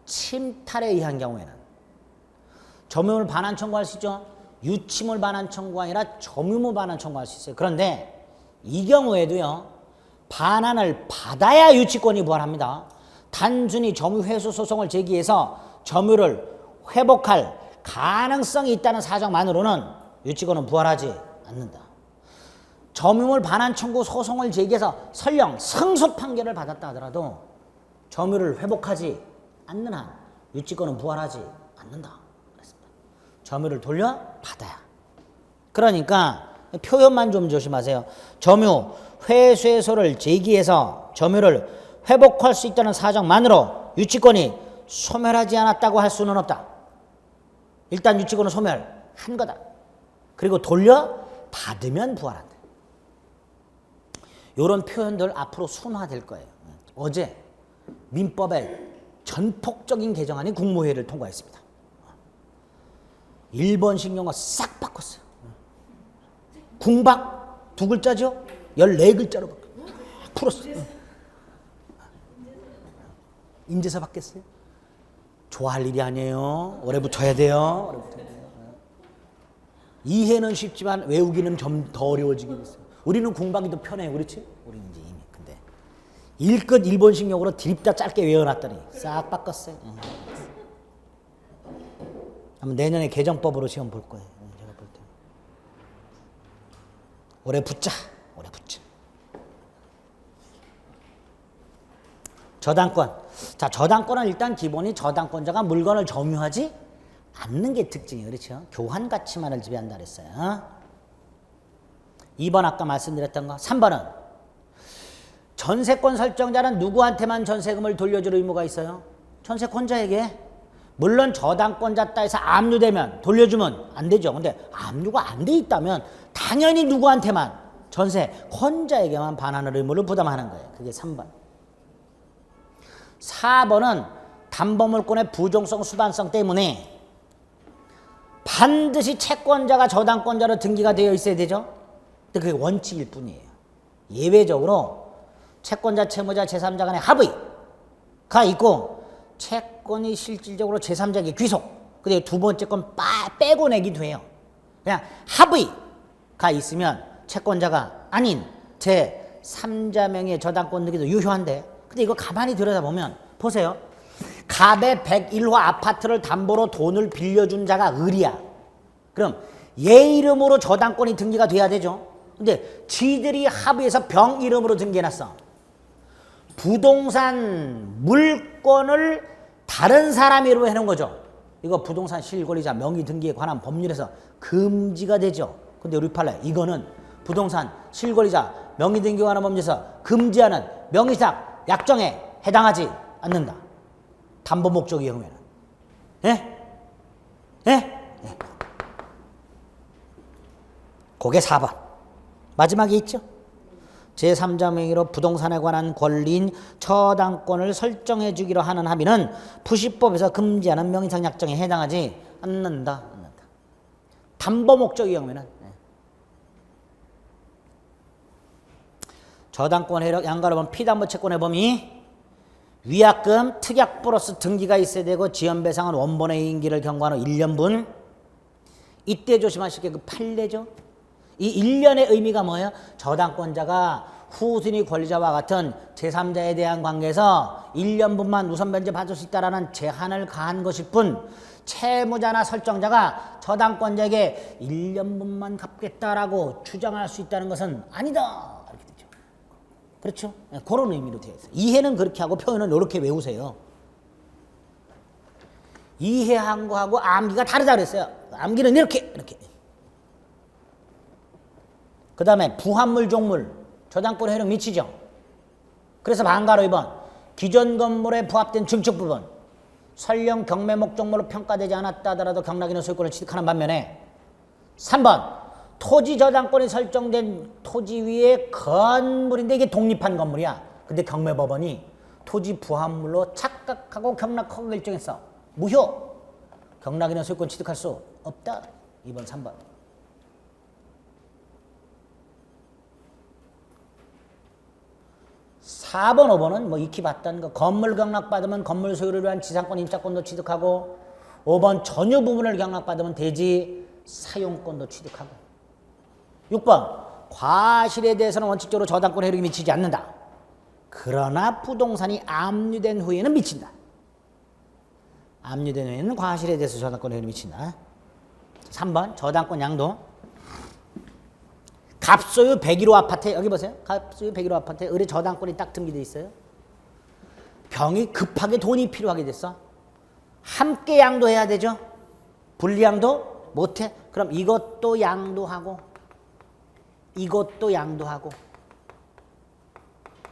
침탈에 의한 경우에는 점유물 반환 청구할 수 있죠. 유치물 반환 청구가 아니라 점유물 반환 청구할 수 있어요. 그런데 이 경우에도요. 반환을 받아야 유치권이 부활합니다. 단순히 점유 회수 소송을 제기해서 점유를 회복할 가능성이 있다는 사정만으로는 유치권은 부활하지 않는다. 점유물 반환 청구 소송을 제기해서 설령 승소 판결을 받았다 하더라도 점유를 회복하지 않는 한 유치권은 부활하지 않는다. 그랬습니다. 점유를 돌려받아야. 그러니까 표현만 좀 조심하세요. 점유 회수해소를 제기해서 점유를 회복할 수 있다는 사정만으로 유치권이 소멸하지 않았다고 할 수는 없다. 일단 유치권은 소멸한 거다. 그리고 돌려받으면 부활한다. 이런 표현들 앞으로 순화될 거예요. 어제 민법의 전폭적인 개정안이 국무회의를 통과했습니다. 일본식 용어 싹 바꿨어요. 궁박 두 글자죠? 14글자로 풀었어요. 임대사 받겠어요? 좋아할 일이 아니에요. 올해부터 해야 돼요. 이해는 쉽지만 외우기는 좀 더 어려워지긴 했어요. 우리는 궁박이 더 편해요. 그렇지? 우리는 이제 이미. 근데 일끝 일본식 용어로 드립다 짧게 외워놨더니 싹 바꿨어요. 아마 내년에 개정법으로 시험 볼 거예요. 제가 볼 때. 올해 붙자. 올해 붙자. 저당권. 자, 저당권은 일단 기본이 저당권자가 물건을 점유하지 않는 게 특징이에요. 그렇죠? 교환 가치만을 지배한다 그랬어요. 2번 아까 말씀드렸던 거. 3번은 전세권 설정자는 누구한테만 전세금을 돌려줄 의무가 있어요? 전세권자에게. 물론 저당권자 따에서 압류되면 돌려주면 안 되죠. 근데 압류가 안 돼 있다면 당연히 누구한테만 전세권자에게만 반환의 의무를 부담하는 거예요. 그게 3번. 4번은 담보물권의 부종성 수반성 때문에 반드시 채권자가 저당권자로 등기가 되어 있어야 되죠. 근데 그게 원칙일 뿐이에요. 예외적으로 채권자, 채무자, 제3자 간의 합의가 있고 채권이 실질적으로 제3자에게 귀속, 근데 두 번째 건 빼고 내기도 해요. 그냥 합의가 있으면 채권자가 아닌 제3자 명의의 저당권 등기도 유효한데, 근데 이거 가만히 들여다보면 보세요. 갑의 101호 아파트를 담보로 돈을 빌려준 자가 을이야. 그럼 얘 이름으로 저당권이 등기가 돼야 되죠. 근데 지들이 합의해서 병 이름으로 등기해놨어. 부동산 물권을 다른 사람 이름으로 해놓은 거죠. 이거 부동산 실권리자 명의 등기에 관한 법률에서 금지가 되죠. 근데 우리 판례 이거는 부동산 실권리자 명의 등기에 관한 법률에서 금지하는 명의상 약정에 해당하지 않는다. 담보 목적의 경우에는. 예? 예? 예. 그게 4번. 마지막에 있죠. 제3자 명의로 부동산에 관한 권리인 저당권을 설정해 주기로 하는 합의는 부시법에서 금지하는 명의상 약정에 해당하지 않는다. 담보 목적의 경우에는. 예. 저당권 해력 양가로 보면 피담보 채권의 범위 위약금, 특약 플러스 등기가 있어야 되고 지연배상은 원본의 임기를 경과한 후 1년분. 이때 조심하실 게 그 판례죠. 이 1년의 의미가 뭐예요? 저당권자가 후순위 권리자와 같은 제3자에 대한 관계에서 1년분만 우선 변제 받을 수 있다는 제한을 가한 것일 뿐 채무자나 설정자가 저당권자에게 1년분만 갚겠다라고 주장할 수 있다는 것은 아니다. 그렇죠? 그런 의미로 되어 있어요. 이해는 그렇게 하고 표현은 이렇게 외우세요. 이해한 거하고 암기가 다르다 그랬어요. 암기는 이렇게. 그 다음에 부합물 종물 저당권 해력 미치죠. 그래서 반가로 2번 기존 건물에 부합된 증축 부분 설령 경매 목적물로 평가되지 않았다 하더라도 경락인의 소유권을 취득하는 반면에 3번 토지 저당권이 설정된 토지 위에 건물인데 이게 독립한 건물이야. 근데 경매법원이 토지 부합물로 착각하고 경락허가 결정했어. 무효. 경락인의 소유권 취득할 수 없다. 2번, 3번. 4번, 5번은 뭐 익히 봤던 거. 건물 경락받으면 건물 소유를 위한 지상권, 임차권도 취득하고 5번 전유 부분을 경락받으면 대지 사용권도 취득하고 6번 과실에 대해서는 원칙적으로 저당권 해력이 미치지 않는다. 그러나 부동산이 압류된 후에는 미친다. 압류된 후에는 과실에 대해서 저당권 해력이 미친다. 3번 저당권 양도 갑소유 101호 아파트에 여기 보세요. 갑소유 101호 아파트에 을의 저당권이 딱 등기돼 있어요. 병이 급하게 돈이 필요하게 됐어. 함께 양도해야 되죠. 분리양도 못해. 그럼 이것도 양도하고 이것도 양도하고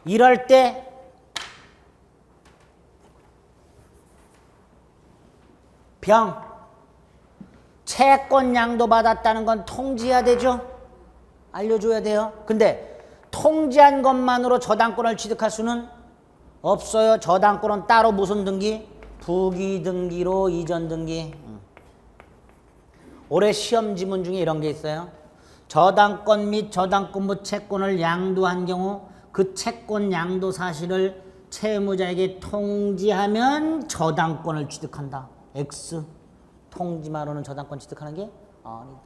이럴 때 병 채권 양도 받았다는 건 통지해야 되죠. 알려줘야 돼요. 근데 통지한 것만으로 저당권을 취득할 수는 없어요. 저당권은 따로 무슨 등기? 부기 등기로 이전 등기. 올해 시험 지문 중에 이런 게 있어요. 저당권 및 저당권부 채권을 양도한 경우 그 채권 양도 사실을 채무자에게 통지하면 저당권을 취득한다. X. 통지만으로는 저당권 취득하는 게 아니다.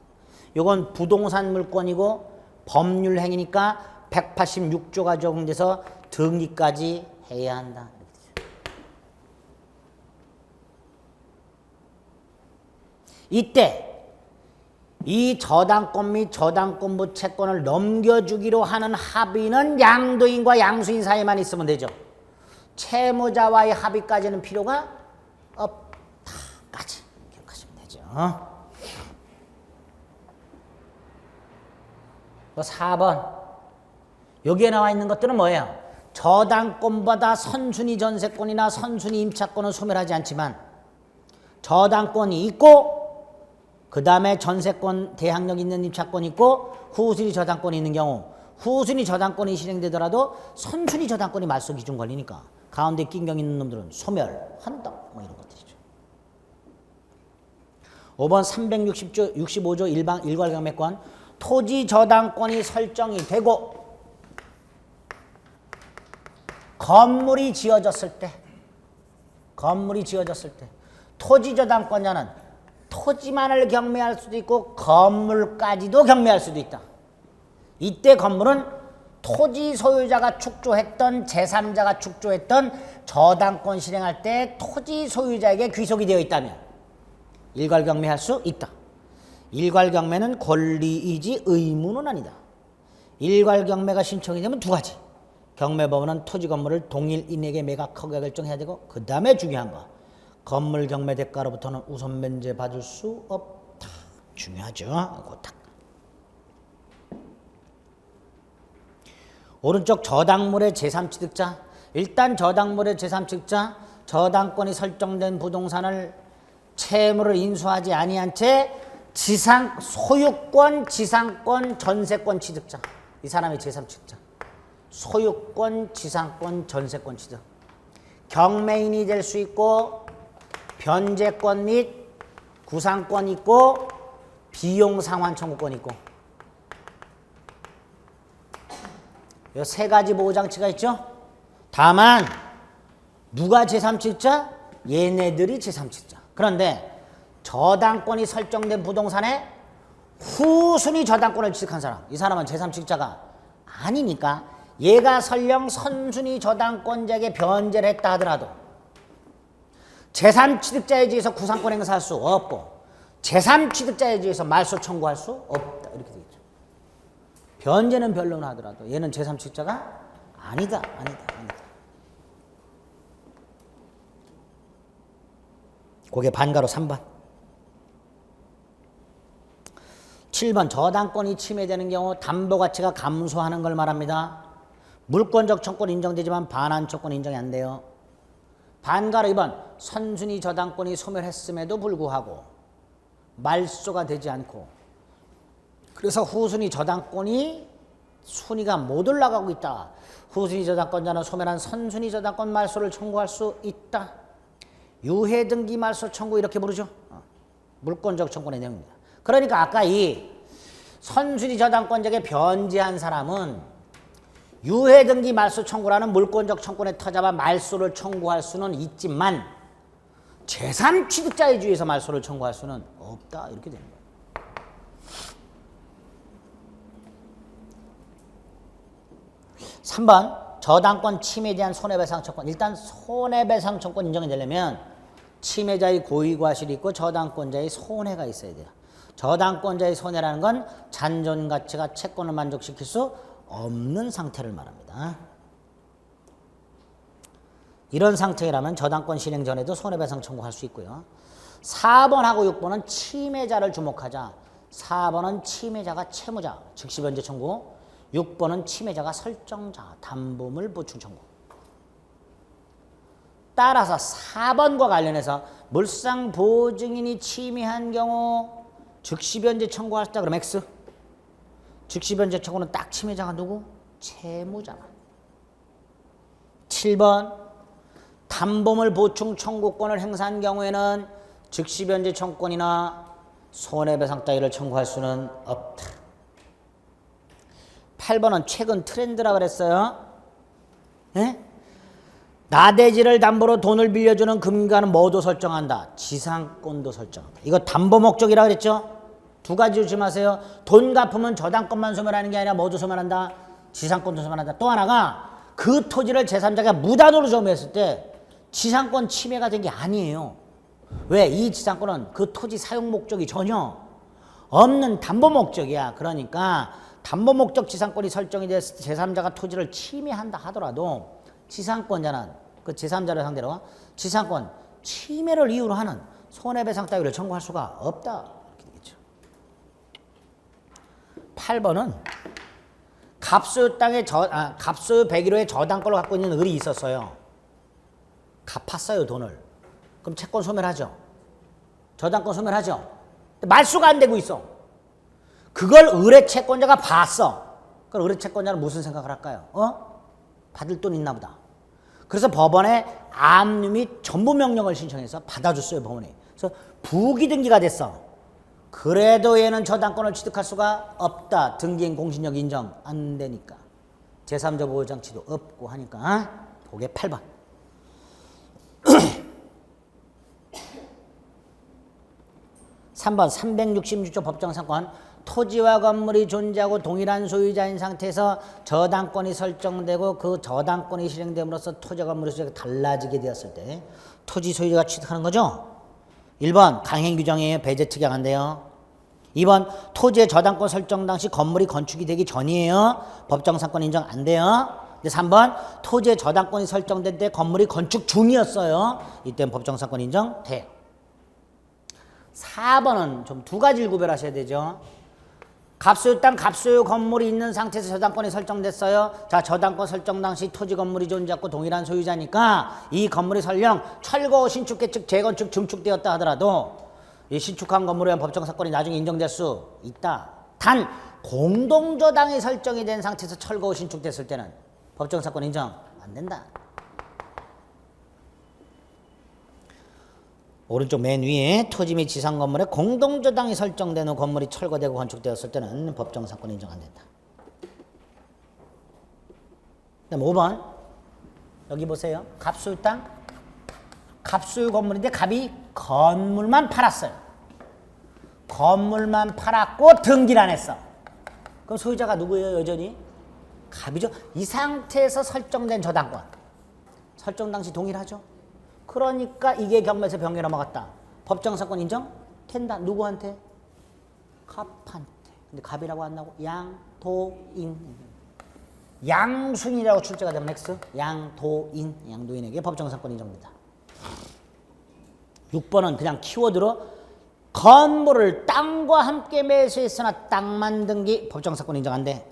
이건 부동산 물권이고 법률 행위니까 186조가 적용돼서 등기까지 해야 한다. 이때 이 저당권 및 저당권부 채권을 넘겨주기로 하는 합의는 양도인과 양수인 사이만 있으면 되죠. 채무자와의 합의까지는 필요가 없다까지 기억하시면 되죠. 4번 여기에 나와 있는 것들은 뭐예요? 저당권보다 선순위 전세권이나 선순위 임차권은 소멸하지 않지만 저당권이 있고 그 다음에 전세권 대항력 있는 임차권이 있고 후순위 저당권이 있는 경우 후순위 저당권이 실행되더라도 선순위 저당권이 말소 기준 걸리니까 가운데 낑겨 있는 놈들은 소멸한다. 뭐 이런 것들이죠. 5번 365조 일괄경매권 토지 저당권이 설정이 되고 건물이 지어졌을 때 토지 저당권자는 토지만을 경매할 수도 있고 건물까지도 경매할 수도 있다. 이때 건물은 토지 소유자가 축조했던 제3자가 축조했던 저당권 실행할 때 토지 소유자에게 귀속이 되어 있다면 일괄 경매할 수 있다. 일괄 경매는 권리이지 의무는 아니다. 일괄 경매가 신청이 되면 두 가지. 경매법원은 토지 건물을 동일인에게 매각하게 결정해야 되고 그 다음에 중요한 거 건물 경매 대가로부터는 우선 면제 받을 수 없다. 중요하죠. 그거 딱. 오른쪽 저당물의 제3취득자. 일단 저당물의 제3취득자 저당권이 설정된 부동산을 채무를 인수하지 아니한 채 소유권, 지상권, 전세권 취득자. 이 사람이 제3취득자. 소유권, 지상권, 전세권 취득. 경매인이 될 수 있고 변제권 및 구상권 있고 비용 상환 청구권 있고 이 세 가지 보호장치가 있죠. 다만 누가 제3취득자? 얘네들이 제3취득자. 그런데 저당권이 설정된 부동산에 후순위 저당권을 취득한 사람, 이 사람은 제3취득자가 아니니까 얘가 설령 선순위 저당권자에게 변제를 했다 하더라도 제3취득자에 의해서 구상권 행사할 수 없고 제3취득자에 의해서 말소 청구할 수 없다. 이렇게 되겠죠. 변제는 변론을 하더라도 얘는 제3취득자가 아니다. 그게 반가로 3번. 7번 저당권이 침해되는 경우 담보가치가 감소하는 걸 말합니다. 물권적 청권 인정되지만 반환 청권 인정이 안 돼요. 반가로 2번 선순위 저당권이 소멸했음에도 불구하고 말소가 되지 않고 그래서 후순위 저당권이 순위가 못 올라가고 있다. 후순위 저당권자는 소멸한 선순위 저당권 말소를 청구할 수 있다. 유해등기 말소 청구 이렇게 부르죠. 물권적 청권의 내용입니다. 그러니까 아까 이 선순위 저당권자에게 변제한 사람은 유해등기 말소 청구라는 물권적 청권에 터잡아 말소를 청구할 수는 있지만 제3취득자의 주의에서 말소를 청구할 수는 없다. 이렇게 되는 거예요. 3번 저당권 침해에 대한 손해배상 청권. 일단 손해배상 청권 인정이 되려면 침해자의 고의과실이 있고 저당권자의 손해가 있어야 돼요. 저당권자의 손해라는 건 잔존가치가 채권을 만족시킬 수 없는 상태를 말합니다. 이런 상태라면 저당권 실행 전에도 손해배상 청구할 수 있고요. 4번하고 6번은 침해자를 주목하자. 4번은 침해자가 채무자, 즉시 변제 청구. 6번은 침해자가 설정자, 담보물 보충 청구. 따라서 4번과 관련해서 물상 보증인이 침해한 경우 즉시 변제 청구할 수 있다. 그럼 X. 즉시 변제 청구는 딱 침해자가 누구? 채무자만. 7번 담보물 보충 청구권을 행사한 경우에는 즉시 변제 청구권이나 손해배상 따위를 청구할 수는 없다. 8번은 최근 트렌드라 그랬어요. 네? 나대지를 담보로 돈을 빌려주는 금감은 뭐도 설정한다. 지상권도 설정한다. 이거 담보 목적이라 그랬죠. 두 가지 조심하세요. 돈 갚으면 저당권만 소멸하는 게 아니라 뭐도 소멸한다. 지상권도 소멸한다. 또 하나가 그 토지를 제3자가 무단으로 점유했을 때 지상권 침해가 된 게 아니에요. 왜? 이 지상권은 그 토지 사용 목적이 전혀 없는 담보 목적이야. 그러니까 담보 목적 지상권이 설정이 돼서 제3자가 토지를 침해한다 하더라도 지상권자는 그 제3자를 상대로 지상권 침해를 이유로 하는 손해배상 따위를 청구할 수가 없다. 이렇게 되겠죠. 8번은 갑소유 땅에 갑소유 101호의 저당권을 갖고 있는 을이 있었어요. 갚았어요, 돈을. 그럼 채권 소멸하죠. 저당권 소멸하죠. 말소가 안 되고 있어. 그걸 을의 채권자가 봤어. 그럼 의뢰채권자는 무슨 생각을 할까요? 받을 돈 있나 보다. 그래서 법원에 압류 및 전부 명령을 신청해서 받아줬어요, 법원에. 그래서 부기등기가 됐어. 그래도 얘는 저당권을 취득할 수가 없다. 등기인 공신력 인정 안 되니까. 제3자 보호장치도 없고 하니까. 그게 8번. 3번 366조 법정상권. 토지와 건물이 존재하고 동일한 소유자인 상태에서 저당권이 설정되고 그 저당권이 실행됨으로써 토지와 건물의 소유가 달라지게 되었을 때 토지 소유자가 취득하는 거죠. 1번 강행 규정이에요. 배제 특약한데요. 2번 토지의 저당권 설정 당시 건물이 건축이 되기 전이에요. 법정상권 인정 안 돼요. 3번 토지의 저당권이 설정된 때 건물이 건축 중이었어요. 이때는 법정상권 인정 돼요. 4번은 좀 두 가지를 구별하셔야 되죠. 갑소유 땅, 갑소유 건물이 있는 상태에서 저당권이 설정됐어요. 자, 저당권 설정 당시 토지 건물이 존재하고 동일한 소유자니까 이 건물이 설령 철거, 신축, 개축, 재건축, 증축되었다 하더라도 이 신축한 건물에 대한 법정사건이 나중에 인정될 수 있다. 단 공동저당이 설정이 된 상태에서 철거, 신축됐을 때는 법정사건 인정 안 된다. 오른쪽 맨 위에 토지 및 지상 건물에 공동저당이 설정된 후 건물이 철거되고 건축되었을 때는 법정상권 인정 안 된다. 그다음 5번 여기 보세요. 갑소유 땅, 갑소유 건물인데 갑이 건물만 팔았어요. 건물만 팔았고 등기를 안 했어. 그럼 소유자가 누구예요? 여전히 갑이죠. 이 상태에서 설정된 저당권 설정 당시 동일하죠. 그러니까 이게 경매에서 병에 넘어갔다. 법정사건 인정? 된다. 누구한테? 갑한테. 근데 갑이라고 안 나오고 양도인. 양순이라고 출제가 되면 X. 양도인. 양도인에게 법정사건 인정된다. 6번은 그냥 키워드로 건물을 땅과 함께 매수했으나 땅만 등기 법정사건 인정 안 돼.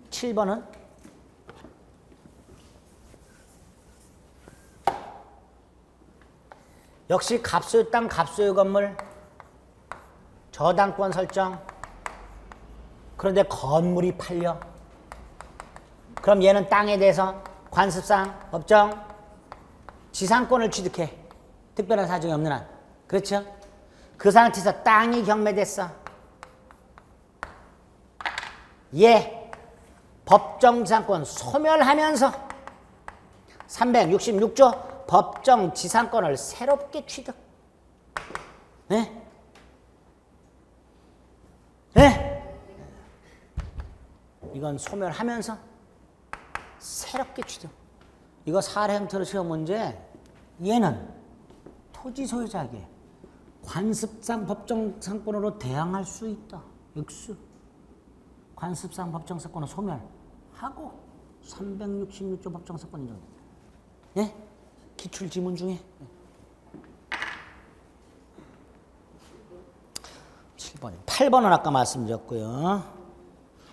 7번은 역시 갑소유 땅, 갑소유 건물, 저당권 설정. 그런데 건물이 팔려. 그럼 얘는 땅에 대해서 관습상 법정 지상권을 취득해. 특별한 사정이 없는 한. 그렇죠? 그 상태에서 땅이 경매됐어. 얘 법정 지상권 소멸하면서 366조 법정 지상권을 새롭게 취득. 네? 네? 이건 소멸하면서 새롭게 취득. 이거 사례 형태로 시험 문제. 얘는 토지 소유자에게 관습상 법정 상권으로 대항할 수 있다. X. 관습상 법정 상권을 소멸하고 366조 법정 상권 인정된다. 네? 기출 지문 중에 7번, 8번은 아까 말씀드렸고요.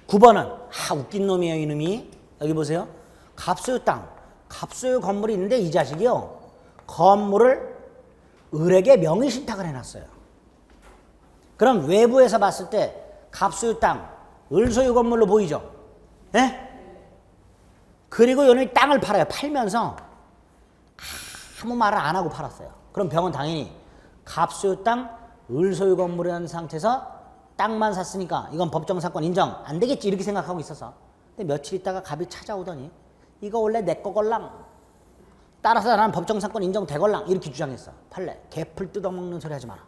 9번은 웃긴 놈이에요, 이놈이. 여기 보세요. 갑소유 땅, 갑소유 건물이 있는데 이 자식이요. 건물을 을에게 명의 신탁을 해놨어요. 그럼 외부에서 봤을 때 갑소유 땅, 을 소유 건물로 보이죠? 네? 그리고 요놈이 땅을 팔아요. 팔면서 아무 말을 안 하고 팔았어요. 그럼 병은 당연히 갑소유 땅, 을 소유 건물이라는 상태에서 땅만 샀으니까 이건 법정사건 인정 안 되겠지 이렇게 생각하고 있어서. 근데 며칠 있다가 갑이 찾아오더니 이거 원래 내 거걸랑 따라서 나는 법정사건 인정되걸랑 이렇게 주장했어. 팔래. 개풀 뜯어먹는 소리 하지 마라.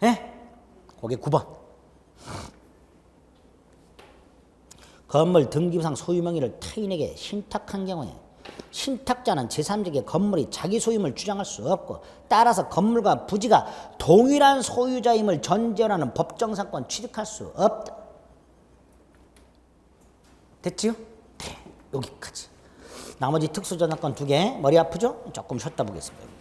예? 그게 9번. 건물 등기부상 소유명의를 타인에게 신탁한 경우에 신탁자는 제3자에게 건물이 자기 소유임을 주장할 수 없고 따라서 건물과 부지가 동일한 소유자임을 전제하는 법정상권 취득할 수 없다. 됐지요? 네, 여기까지. 나머지 특수저당권 2개 머리 아프죠? 조금 쉬었다 보겠습니다.